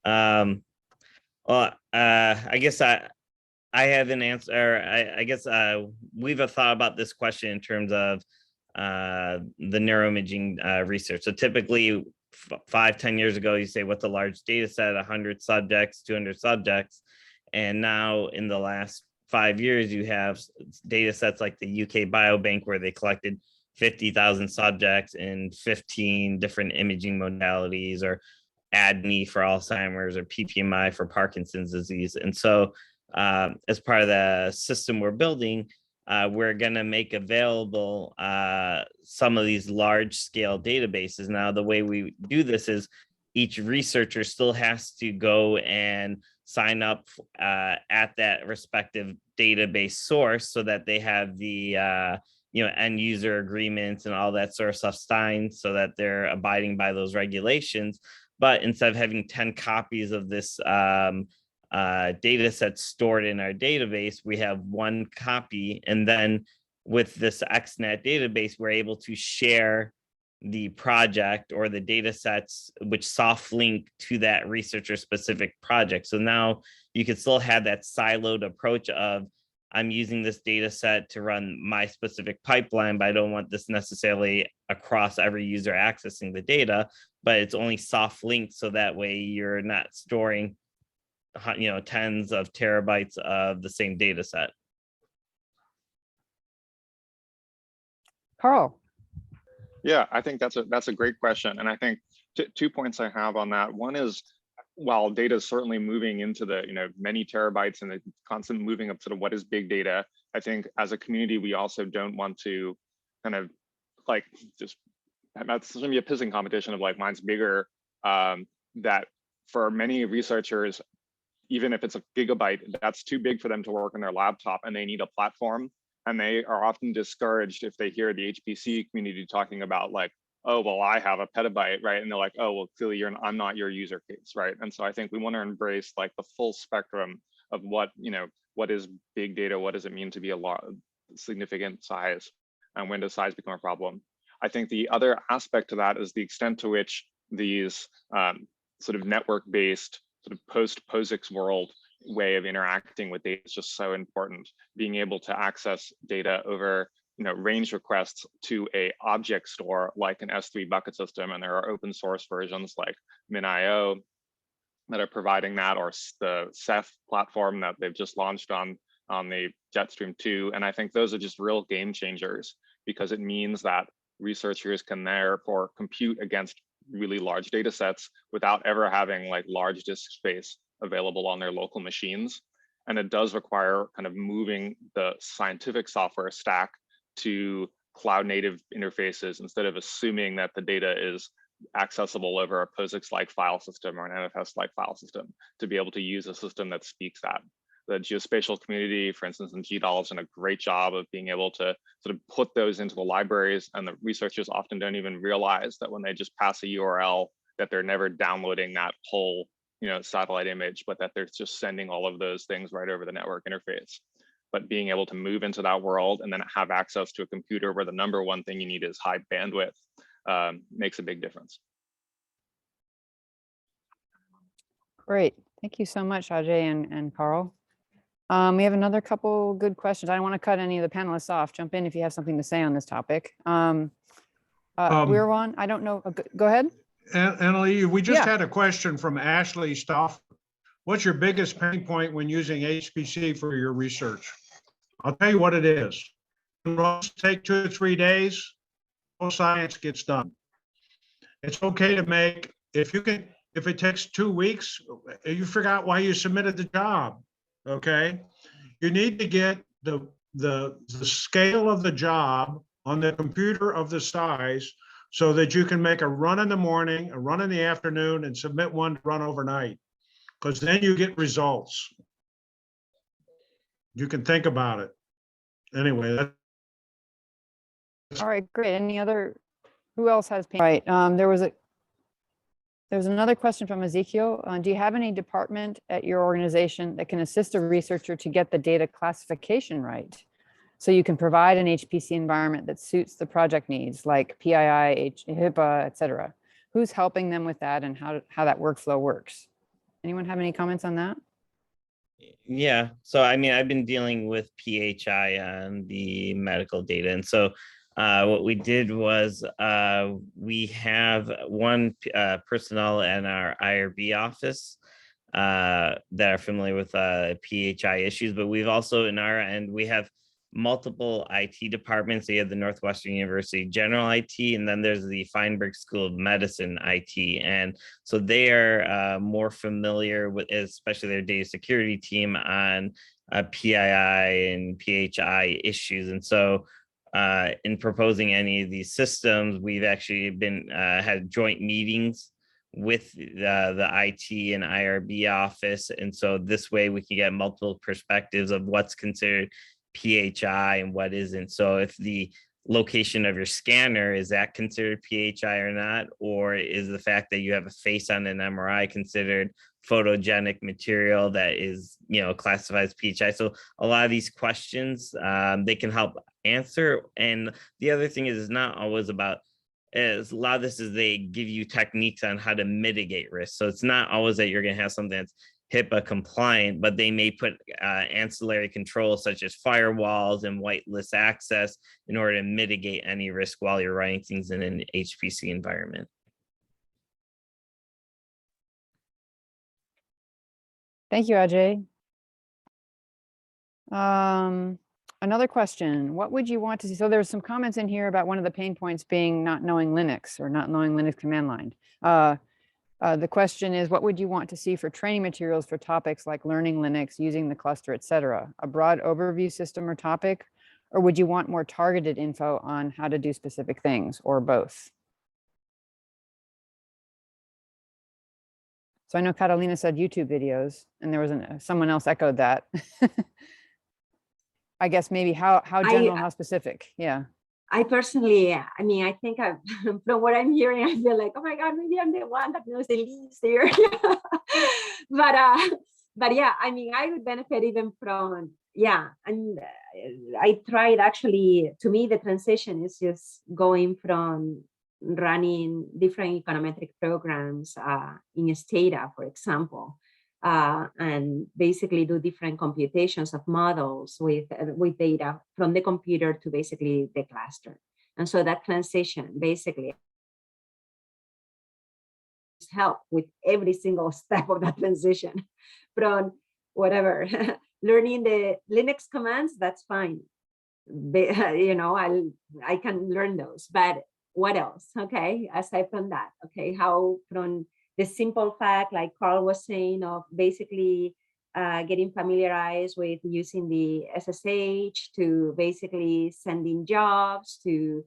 Well, I guess I have an answer. I guess we've thought about this question in terms of the neuroimaging research. So typically 5-10 years ago, you say, what's a large data set? 100 subjects, 200 subjects. And now in the last 5 years, you have data sets like the UK Biobank, where they collected 50,000 subjects in 15 different imaging modalities, or ADNI for Alzheimer's, or PPMI for Parkinson's disease. And so as part of the system we're building, we're going to make available some of these large scale databases. Now, the way we do this is each researcher still has to go and sign up at that respective database source, so that they have the end user agreements and all that sort of stuff signed, so that they're abiding by those regulations. But instead of having 10 copies of this data set stored in our database, we have one copy. And then with this XNet database, we're able to share the project or the data sets which soft link to that researcher specific project. So now you can still have that siloed approach of, I'm using this data set to run my specific pipeline, but I don't want this necessarily across every user accessing the data, but it's only soft linked. So that way you're not storing, tens of terabytes of the same data set. Carl. Yeah, I think that's a great question. And I think 2 points I have on that. One is, while data is certainly moving into the many terabytes and the constant moving up to what is big data, I think as a community, we also don't want to kind of like just, that's going to be a pissing competition of like mine's bigger. That for many researchers, even if it's a gigabyte, that's too big for them to work on their laptop, and they need a platform. And they are often discouraged if they hear the HPC community talking about like, oh, well, I have a petabyte, right? And they're like, oh, well, clearly I'm not your user case, right? And so I think we want to embrace like the full spectrum of what is big data, what does it mean to be a significant size, and when does size become a problem? I think the other aspect to that is the extent to which these sort of network-based, sort of post-POSIX world way of interacting with data is just so important. Being able to access data over range requests to a object store like an S3 bucket system, and there are open source versions like MinIO that are providing that, or the Ceph platform that they've just launched on the Jetstream 2. And I think those are just real game changers, because it means that researchers can therefore compute against really large data sets without ever having like large disk space available on their local machines. And it does require kind of moving the scientific software stack to cloud native interfaces, instead of assuming that the data is accessible over a POSIX-like file system or an NFS-like file system, to be able to use a system that speaks that. The geospatial community, for instance, in GDAL, has done a great job of being able to sort of put those into the libraries, and the researchers often don't even realize that when they just pass a URL, that they're never downloading that whole satellite image, but that they're just sending all of those things right over the network interface. But being able to move into that world and then have access to a computer where the number one thing you need is high bandwidth makes a big difference. Great. Thank you so much, Ajay and Carl. We have another couple good questions. I don't want to cut any of the panelists off. Jump in if you have something to say on this topic. Weirwan, I don't know. Go ahead. Annalee, we just Yeah. had a question from Ashley Stoff. What's your biggest pain point when using HPC for your research? I'll tell you what it is. It'll take 2 to 3 days, most science gets done. It's okay to make, if it takes 2 weeks, you forgot why you submitted the job, okay? You need to get the scale of the job on the computer of the size, so that you can make a run in the morning, a run in the afternoon, and submit one to run overnight, because then you get results. You can think about it. Anyway, All right, great. Any other, who else has pain? Right, there was another question from Ezekiel. Do you have any department at your organization that can assist a researcher to get the data classification right, so you can provide an HPC environment that suits the project needs, like PII, HIPAA, et cetera? Who's helping them with that, and how that workflow works? Anyone have any comments on that? Yeah, so I mean, I've been dealing with PHI on the medical data. And so what we did was we have one personnel in our IRB office that are familiar with PHI issues, but we've also, in our end, we have multiple IT departments. You have the Northwestern University General IT, and then there's the Feinberg School of Medicine IT. And so they are more familiar with, especially their data security team, on PII and PHI issues. And so in proposing any of these systems, we've actually been had joint meetings with the IT and IRB office. And so this way we can get multiple perspectives of what's considered PHI and what isn't. So if the location of your scanner, is that considered PHI or not? Or is the fact that you have a face on an MRI considered photogenic material that is, classified as PHI? So a lot of these questions, they can help answer. And the other thing is, it's not always about is a lot of this is they give you techniques on how to mitigate risk. So it's not always that you're going to have something that's HIPAA compliant, but they may put ancillary controls such as firewalls and whitelist access in order to mitigate any risk while you're running things in an HPC environment. Thank you, Ajay. Another question, what would you want to see? So there's some comments in here about one of the pain points being not knowing Linux or not knowing Linux command line. The question is, what would you want to see for training materials for topics like learning Linux, using the cluster, etc.? A broad overview system or topic, or would you want more targeted info on how to do specific things, or both? So I know Catalina said YouTube videos, and there was someone else echoed that. I guess maybe how general, how specific? Yeah. I personally, I mean, I think from what I'm hearing, I feel like, oh my God, maybe I'm the one that knows the least here. But yeah, I mean, I would benefit even from, yeah. And I tried actually, to me, the transition is just going from running different econometric programs in Stata, for example, and basically do different computations of models with data from the computer to basically the cluster. And so that transition basically help with every single step of that transition from whatever, learning the Linux commands, that's fine. You know, I can learn those, but what else? Okay, aside from that, okay, how from the simple fact, like Carl was saying, of basically getting familiarized with using the SSH to basically sending jobs to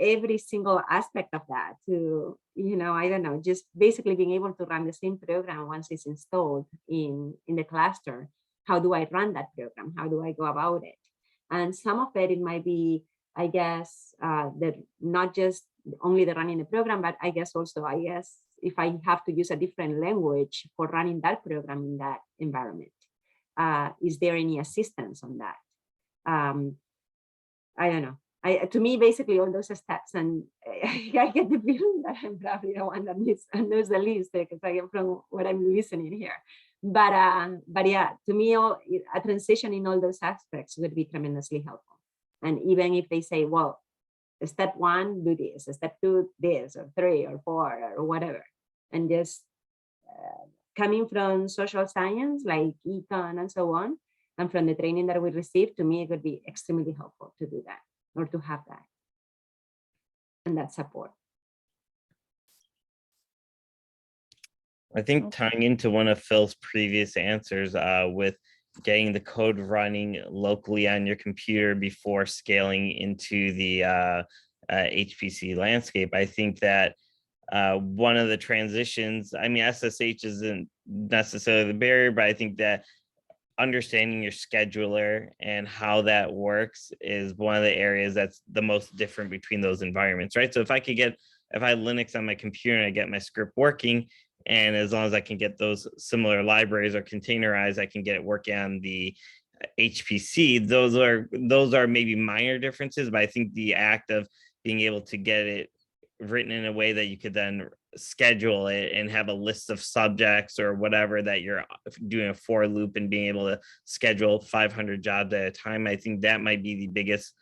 every single aspect of that, to, you know, I don't know, just basically being able to run the same program once it's installed in the cluster. How do I run that program? How do I go about it? And some of it might be, I guess, that not just only the running the program, but I guess also, if I have to use a different language for running that program in that environment, is there any assistance on that? I don't know. To me, basically all those steps, and I get the feeling that I'm probably the one that knows the least, because I am from what I'm listening here. But yeah, to me, a transition in all those aspects would be tremendously helpful. And even if they say, well, step 1, do this, step 2, this, or 3, or 4, or whatever, and just coming from social science like econ and so on, and from the training that we received, to me, it would be extremely helpful to do that, or to have that and that support. I think tying into one of Phil's previous answers with getting the code running locally on your computer before scaling into the HPC landscape, I think that one of the transitions, I mean, SSH isn't necessarily the barrier, but I think that understanding your scheduler and how that works is one of the areas that's the most different between those environments, right? So if I have Linux on my computer and I get my script working, and as long as I can get those similar libraries or containerized, I can get it working on the HPC. Those are maybe minor differences, but I think the act of being able to get it written in a way that you could then schedule it and have a list of subjects or whatever, that you're doing a for loop and being able to schedule 500 jobs at a time, I think that might be the biggest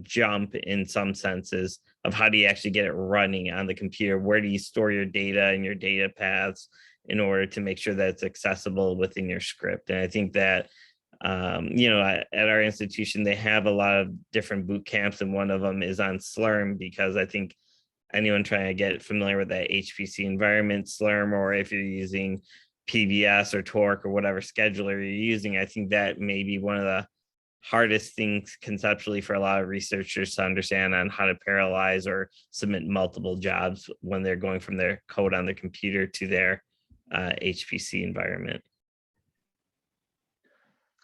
jump in some senses of how do you actually get it running on the computer. Where do you store your data and your data paths in order to make sure that it's accessible within your script? And I think that at our institution, they have a lot of different boot camps, and one of them is on Slurm, because I think anyone trying to get familiar with that HPC environment, Slurm, or if you're using PBS or Torque or whatever scheduler you're using, I think that may be one of the hardest things conceptually for a lot of researchers to understand on how to parallelize or submit multiple jobs when they're going from their code on their computer to their HPC environment.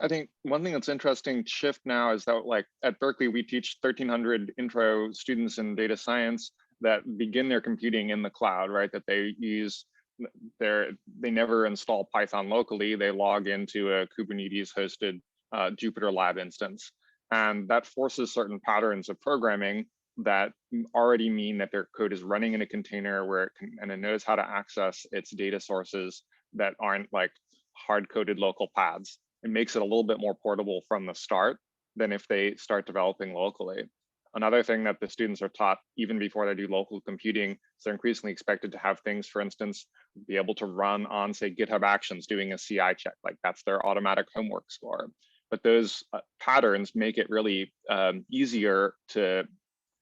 I think one thing that's interesting to shift now is that, like, at Berkeley, we teach 1,300 intro students in data science that begin their computing in the cloud, right? That they never install Python locally. They log into a Kubernetes hosted Jupyter Lab instance. And that forces certain patterns of programming that already mean that their code is running in a container where it can, and it knows how to access its data sources that aren't like hard-coded local paths. It makes it a little bit more portable from the start than if they start developing locally. Another thing that the students are taught even before they do local computing is they're increasingly expected to have things, for instance, be able to run on, say, GitHub Actions doing a CI check, like that's their automatic homework score. But those patterns make it really easier to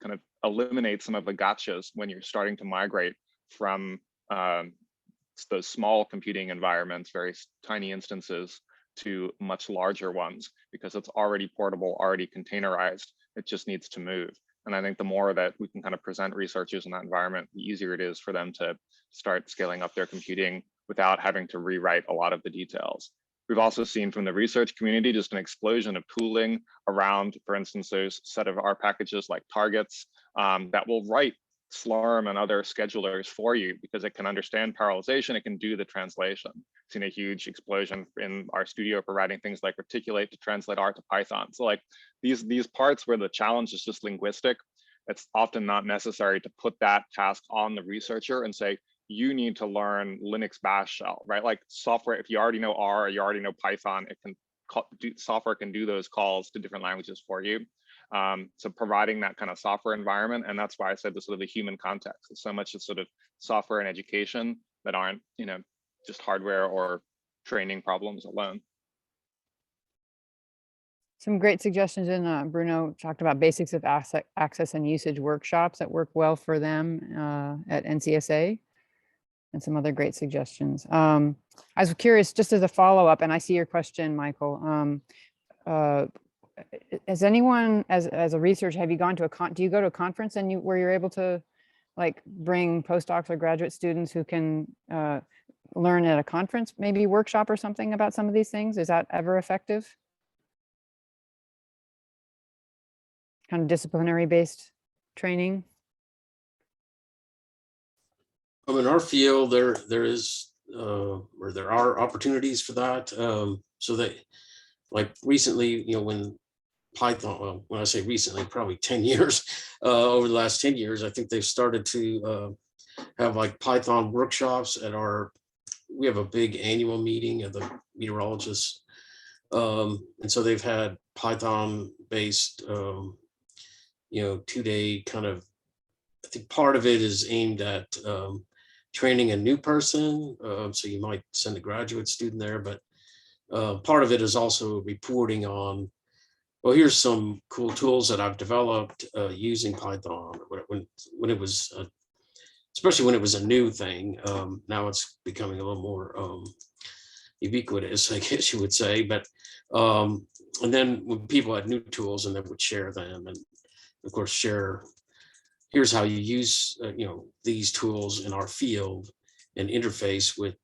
kind of eliminate some of the gotchas when you're starting to migrate from those small computing environments, very tiny instances, to much larger ones, because it's already portable, already containerized. It just needs to move. And I think the more that we can kind of present researchers in that environment, the easier it is for them to start scaling up their computing without having to rewrite a lot of the details. We've also seen from the research community just an explosion of tooling around, for instance, those set of R packages like targets that will write Slurm and other schedulers for you because it can understand parallelization, it can do the translation. Seen a huge explosion in our studio for writing things like Reticulate to translate R to Python. So like these parts where the challenge is just linguistic, it's often not necessary to put that task on the researcher and say, you need to learn Linux bash shell, right? Like software, if you already know R or you already know Python, it can software can do those calls to different languages for you. So providing that kind of software environment, and that's why I said the sort of the human context. There's so much of sort of software and education that aren't, you know, just hardware or training problems alone. Some great suggestions, and Bruno talked about basics of access and usage workshops that work well for them at NCSA, and some other great suggestions. I was curious, just as a follow-up, and I see your question, Michael. Has anyone, as a researcher, have you gone to do you go to a conference and where you're able to like bring postdocs or graduate students who can learn at a conference, maybe workshop or something about some of these things? Is that ever effective? Kind of disciplinary based training? In our field, there are opportunities for that. So that, like recently, you know, when Python, well, when I say recently, probably 10 years, over the last 10 years, I think they've started to have like Python workshops at we have a big annual meeting of the meteorologists. And so they've had Python based, you know, 2-day kind of, I think part of it is aimed at training a new person. So you might send a graduate student there, but part of it is also reporting on, well, here's some cool tools that I've developed using Python when it was, especially when it was a new thing. Now it's becoming a little more ubiquitous, I guess you would say. But and then when people had new tools, and they would share them, and of course share, here's how you use you know, these tools in our field and interface with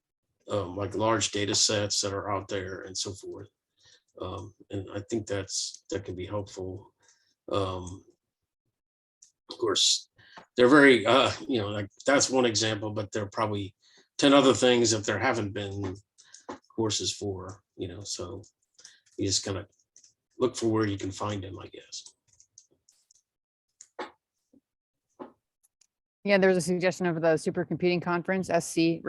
like large data sets that are out there and so forth. And I think that can be helpful. Of course, they're very, you know, like that's one example, but there are probably 10 other things that there haven't been courses for, you know, so you just kind of look for where you can find them, I guess. Yeah, there was a suggestion of the supercomputing conference, SC,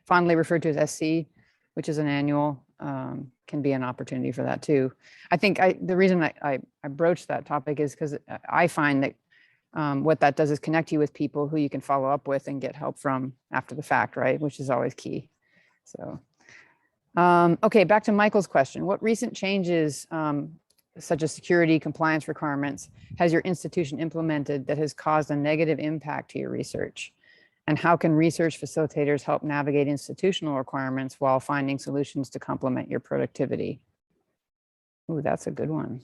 fondly referred to as SC, which is an annual, can be an opportunity for that too. I think the reason I broached that topic is because I find that what that does is connect you with people who you can follow up with and get help from after the fact, right? Which is always key. So, okay, back to Michael's question. What recent changes, such as security compliance requirements, has your institution implemented that has caused a negative impact to your research? And how can research facilitators help navigate institutional requirements while finding solutions to complement your productivity? Ooh, that's a good one.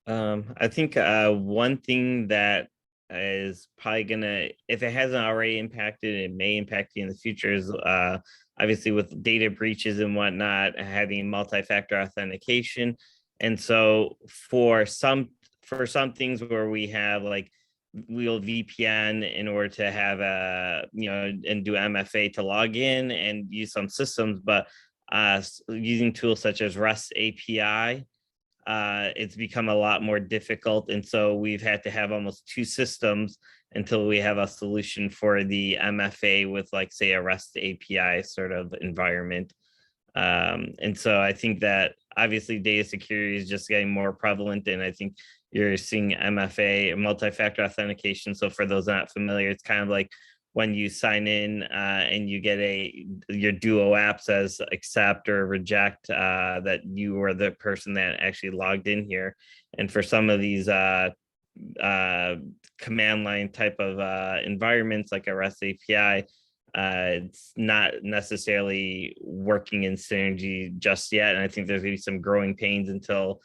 I think one thing that is probably gonna, if it hasn't already impacted, it may impact you in the future, is obviously with data breaches and whatnot, having multi-factor authentication. And so for some things where we have like, we'll VPN in order to have a, you know, and do MFA to log in and use some systems, but using tools such as REST API, it's become a lot more difficult. And so we've had to have almost two systems until we have a solution for the MFA with, like, say, a REST API sort of environment. And so I think that obviously data security is just getting more prevalent, and I think you're seeing MFA, multi-factor authentication. So for those not familiar, it's kind of like when you sign in and you get your Duo app says accept or reject that you were the person that actually logged in here. And for some of these command line type of environments like a REST API, it's not necessarily working in synergy just yet. And I think there's going to be some growing pains until,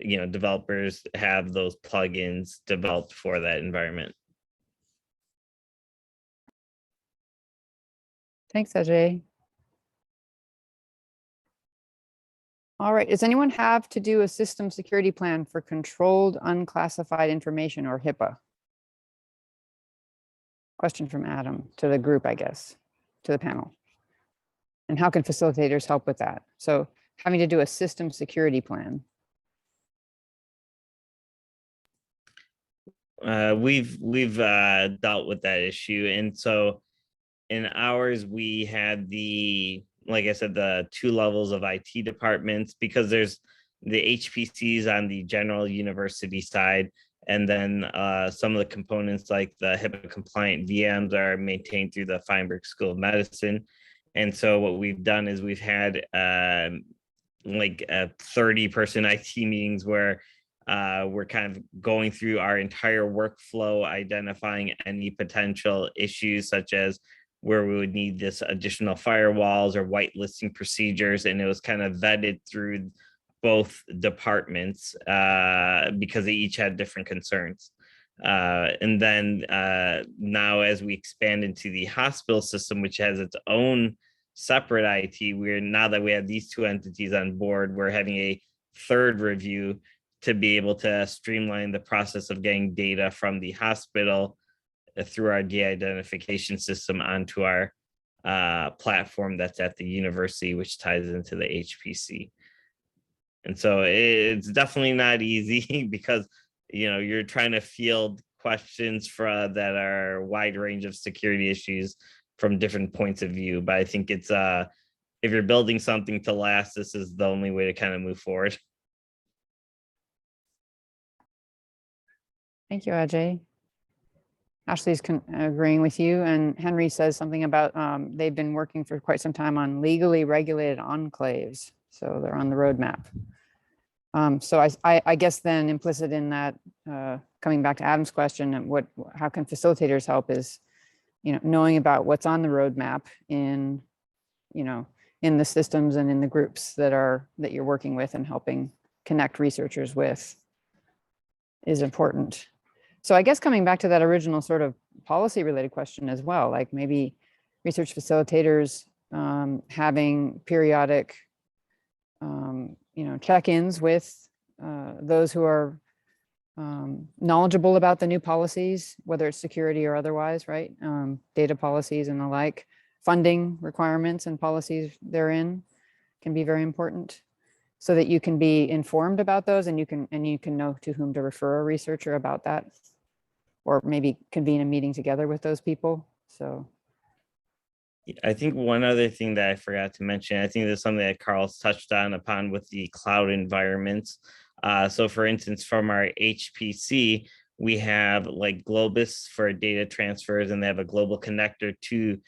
developers have those plugins developed for that environment. Thanks, Ajay. All right, does anyone have to do a system security plan for controlled unclassified information, or HIPAA? Question from Adam to the group, I guess, to the panel. And how can facilitators help with that? So having to do a system security plan. We've dealt with that issue. And so in ours, we had like I said, the two levels of IT departments, because there's the HPCs on the general university side. And then some of the components like the HIPAA compliant VMs are maintained through the Feinberg School of Medicine. And so what we've done is we've had 30-person IT meetings where we're kind of going through our entire workflow, identifying any potential issues, such as where we would need this additional firewalls or whitelisting procedures. And it was kind of vetted through both departments because they each had different concerns. And then now as we expand into the hospital system, which has its own separate IT, now that we have these two entities on board, we're having a third review to be able to streamline the process of getting data from the hospital through our de-identification system onto our platform that's at the university, which ties into the HPC. And so it's definitely not easy because, you're trying to field questions that are a wide range of security issues from different points of view. But I think it's, if you're building something to last, this is the only way to kind of move forward. Thank you, Ajay. Ashley's agreeing with you, and Henry says something about they've been working for quite some time on legally regulated enclaves, so they're on the roadmap. So I guess then implicit in that, coming back to Adam's question, and how can facilitators help is, knowing about what's on the roadmap in the systems and in the groups that you're working with and helping connect researchers with is important. So I guess coming back to that original sort of policy related question as well, like maybe research facilitators having periodic, check-ins with those who are knowledgeable about the new policies, whether it's security or otherwise, right? Data policies and the like, funding requirements and policies therein can be very important, so that you can be informed about those and you can know to whom to refer a researcher about that, or maybe convene a meeting together with those people. So I think one other thing that I forgot to mention, I think there's something that Carl's touched upon with the cloud environments. So for instance, from our HPC, we have like Globus for data transfers, and they have a global connector to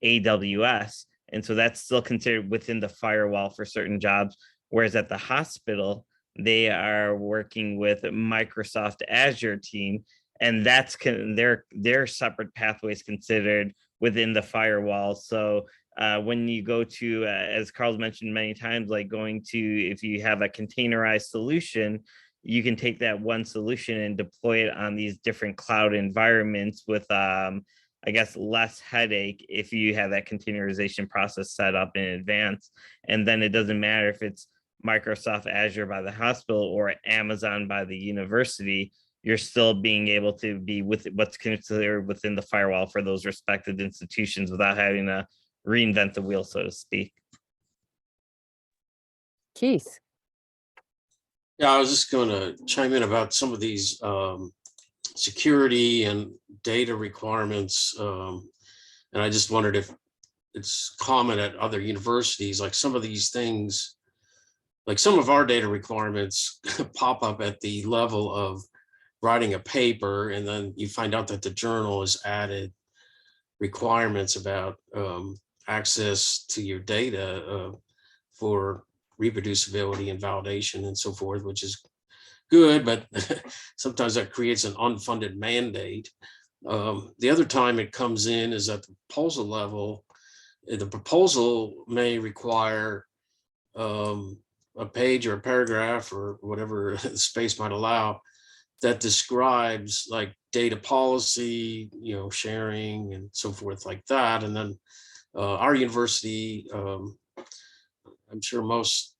AWS. And so that's still considered within the firewall for certain jobs. Whereas at the hospital, they are working with Microsoft Azure team, and that's their separate pathways considered within the firewall. So when you go to, as Carl's mentioned many times, like if you have a containerized solution, you can take that one solution and deploy it on these different cloud environments with, I guess, less headache if you have that containerization process set up in advance. And then it doesn't matter if it's Microsoft Azure by the hospital or Amazon by the university, you're still being able to be with what's considered within the firewall for those respected institutions without having to reinvent the wheel, so to speak. Keith. Yeah, I was just going to chime in about some of these security and data requirements. And I just wondered if it's common at other universities, like some of these things, like some of our data requirements pop up at the level of writing a paper, and then you find out that the journal has added requirements about access to your data for reproducibility and validation and so forth, which is good, but sometimes that creates an unfunded mandate. The other time it comes in is at the proposal level. The proposal may require a page or a paragraph or whatever the space might allow that describes like data policy, sharing and so forth like that. And then our university, I'm sure most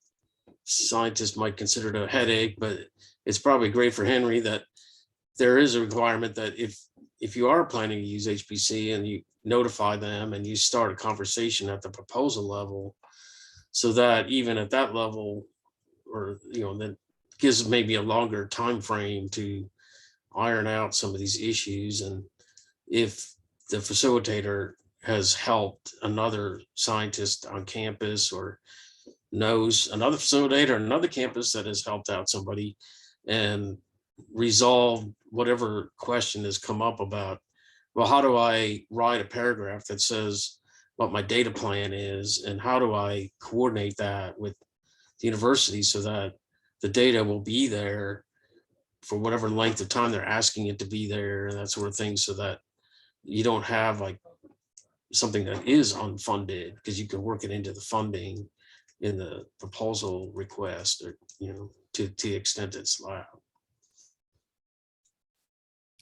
scientists might consider it a headache, but it's probably great for Henry that there is a requirement that if you are planning to use HPC and you notify them and you start a conversation at the proposal level, so that even at that level, or that gives maybe a longer time frame to iron out some of these issues. And if the facilitator has helped another scientist on campus or knows another facilitator on another campus that has helped out somebody and resolved whatever question has come up about, well, how do I write a paragraph that says what my data plan is, and how do I coordinate that with the university so that the data will be there for whatever length of time they're asking it to be there, and that sort of thing, so that you don't have like something that is unfunded, because you can work it into the funding in the proposal request, or to the extent it's allowed.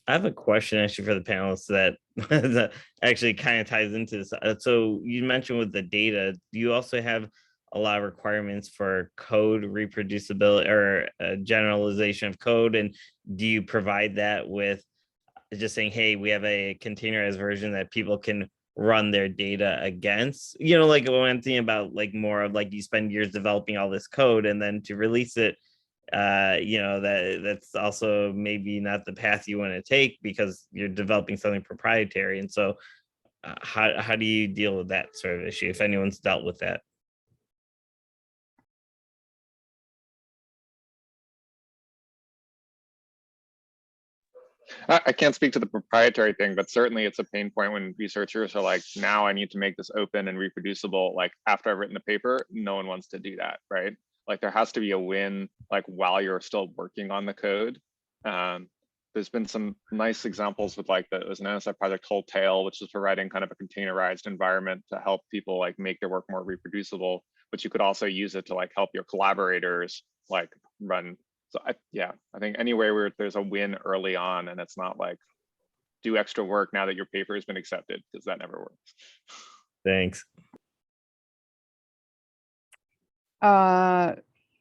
I have a question actually for the panelists that that actually kind of ties into this. So you mentioned with the data, do you also have a lot of requirements for code reproducibility or generalization of code? And do you provide that with just saying, hey, we have a containerized version that people can run their data against? Like when I'm thinking about like more of like you spend years developing all this code and then to release it, that's also maybe not the path you want to take because you're developing something proprietary. And so how do you deal with that sort of issue, if anyone's dealt with that? I can't speak to the proprietary thing, but certainly it's a pain point when researchers are like, now I need to make this open and reproducible. Like after I've written the paper, no one wants to do that, right? Like there has to be a win, like while you're still working on the code. There's been some nice examples with like there's an NSI project called Tail, which is providing kind of a containerized environment to help people like make their work more reproducible, but you could also use it to like help your collaborators like run. So I think anywhere where there's a win early on and it's not like do extra work now that your paper has been accepted, because that never works. Thanks.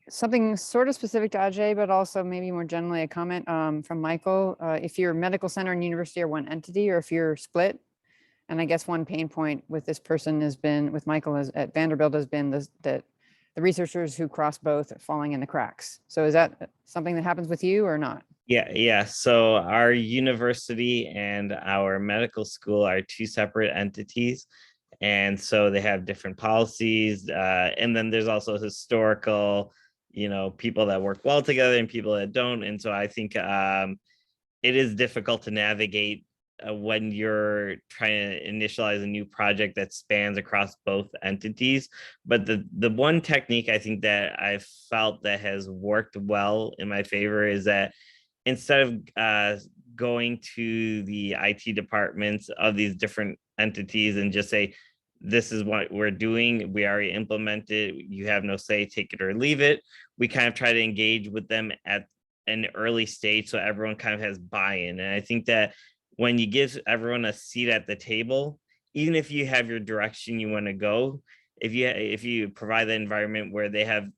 Something sort of specific to Ajay, but also maybe more generally a comment from Michael. If your medical center and university are one entity, or if you're split, and I guess one pain point with this person has been, with Michael at Vanderbilt, has been that the researchers who cross both are falling in the cracks. So is that something that happens with you or not? Yeah. So our university and our medical school are two separate entities. And so they have different policies. And then there's also historical, people that work well together and people that don't. And so I think it is difficult to navigate when you're trying to initialize a new project that spans across both entities. But the one technique I think that I've felt that has worked well in my favor is that instead of going to the IT departments of these different entities and just say, this is what we're doing, we already implemented, you have no say, take it or leave it. We kind of try to engage with them at an early stage so everyone kind of has buy-in. And I think that when you give everyone a seat at the table, even if you have your direction you want to go, if you provide the environment where they have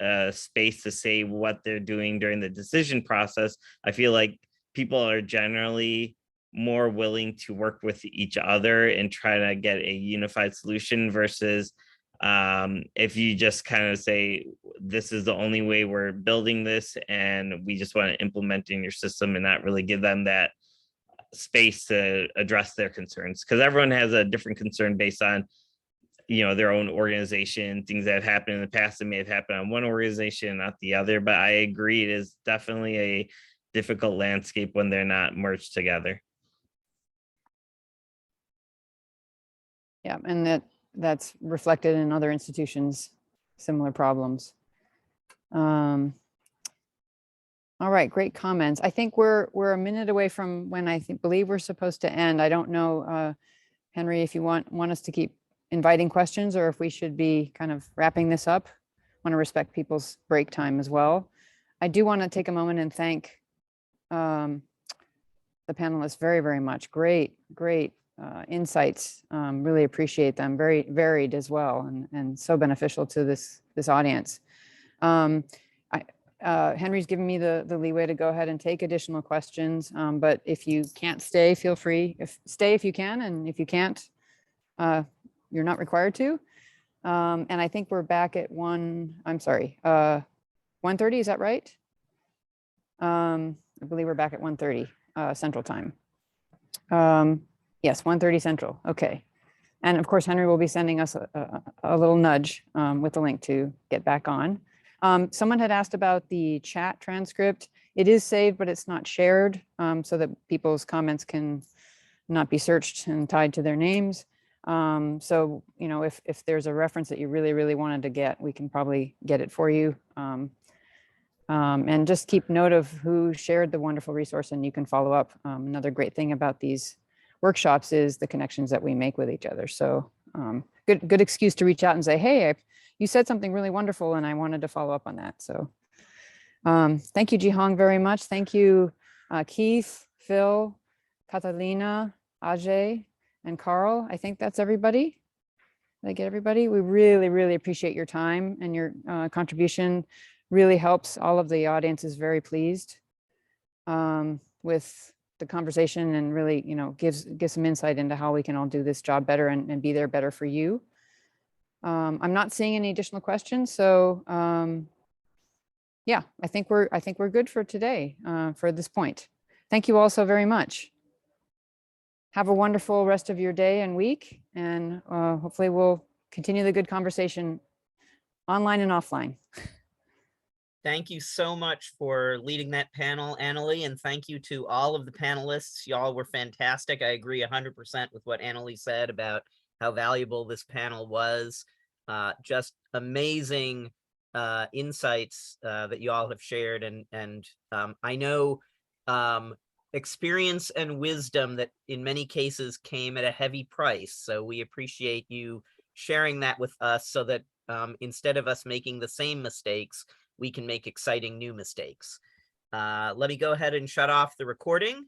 a space to say what they're doing during the decision process, I feel like people are generally more willing to work with each other and try to get a unified solution versus If you just kind of say, this is the only way we're building this, and we just want to implement in your system and not really give them that space to address their concerns, because everyone has a different concern based on their own organization, things that have happened in the past that may have happened on one organization, not the other. But I agree, it is definitely a difficult landscape when they're not merged together. Yeah, and that's reflected in other institutions, similar problems. All right, great comments. I think we're a minute away from when I believe we're supposed to end. I don't know, Henry, if you want us to keep inviting questions, or if we should be kind of wrapping this up. Want to respect people's break time as well. I do want to take a moment and thank the panelists very, very much. Great insights. Really appreciate them. Very varied as well, and so beneficial to this audience. Henry's given me the leeway to go ahead and take additional questions, but if you can't stay, feel free. Stay if you can, and if you can't, you're not required to. And I think we're back at 1:30, is that right? I believe we're back at 1:30 Central Time. Yes, 1:30 Central. Okay. And of course, Henry will be sending us a little nudge with the link to get back on. Someone had asked about the chat transcript. It is saved, but it's not shared, so that people's comments can not be searched and tied to their names. So, if there's a reference that you really, really wanted to get, we can probably get it for you. And just keep note of who shared the wonderful resource, and you can follow up. Another great thing about these workshops is the connections that we make with each other. So good excuse to reach out and say, hey, you said something really wonderful and I wanted to follow up on that. So thank you, Jihong, very much. Thank you, Keith, Phil, Catalina, Ajay, and Carl. I think that's everybody. Did I get everybody? We really, really appreciate your time, and your contribution really helps. All of the audience is very pleased with the conversation, and really, gives some insight into how we can all do this job better and be there better for you. I'm not seeing any additional questions, so yeah, I think we're good for today, for this point. Thank you all so very much. Have a wonderful rest of your day and week, and hopefully we'll continue the good conversation online and offline. Thank you so much for leading that panel, Annalie, and thank you to all of the panelists. Y'all were fantastic. I agree 100% with what Annalie said about how valuable this panel was. Just amazing insights that you all have shared, and I know experience and wisdom that in many cases came at a heavy price. So we appreciate you sharing that with us, so that instead of us making the same mistakes, we can make exciting new mistakes. Let me go ahead and shut off the recording.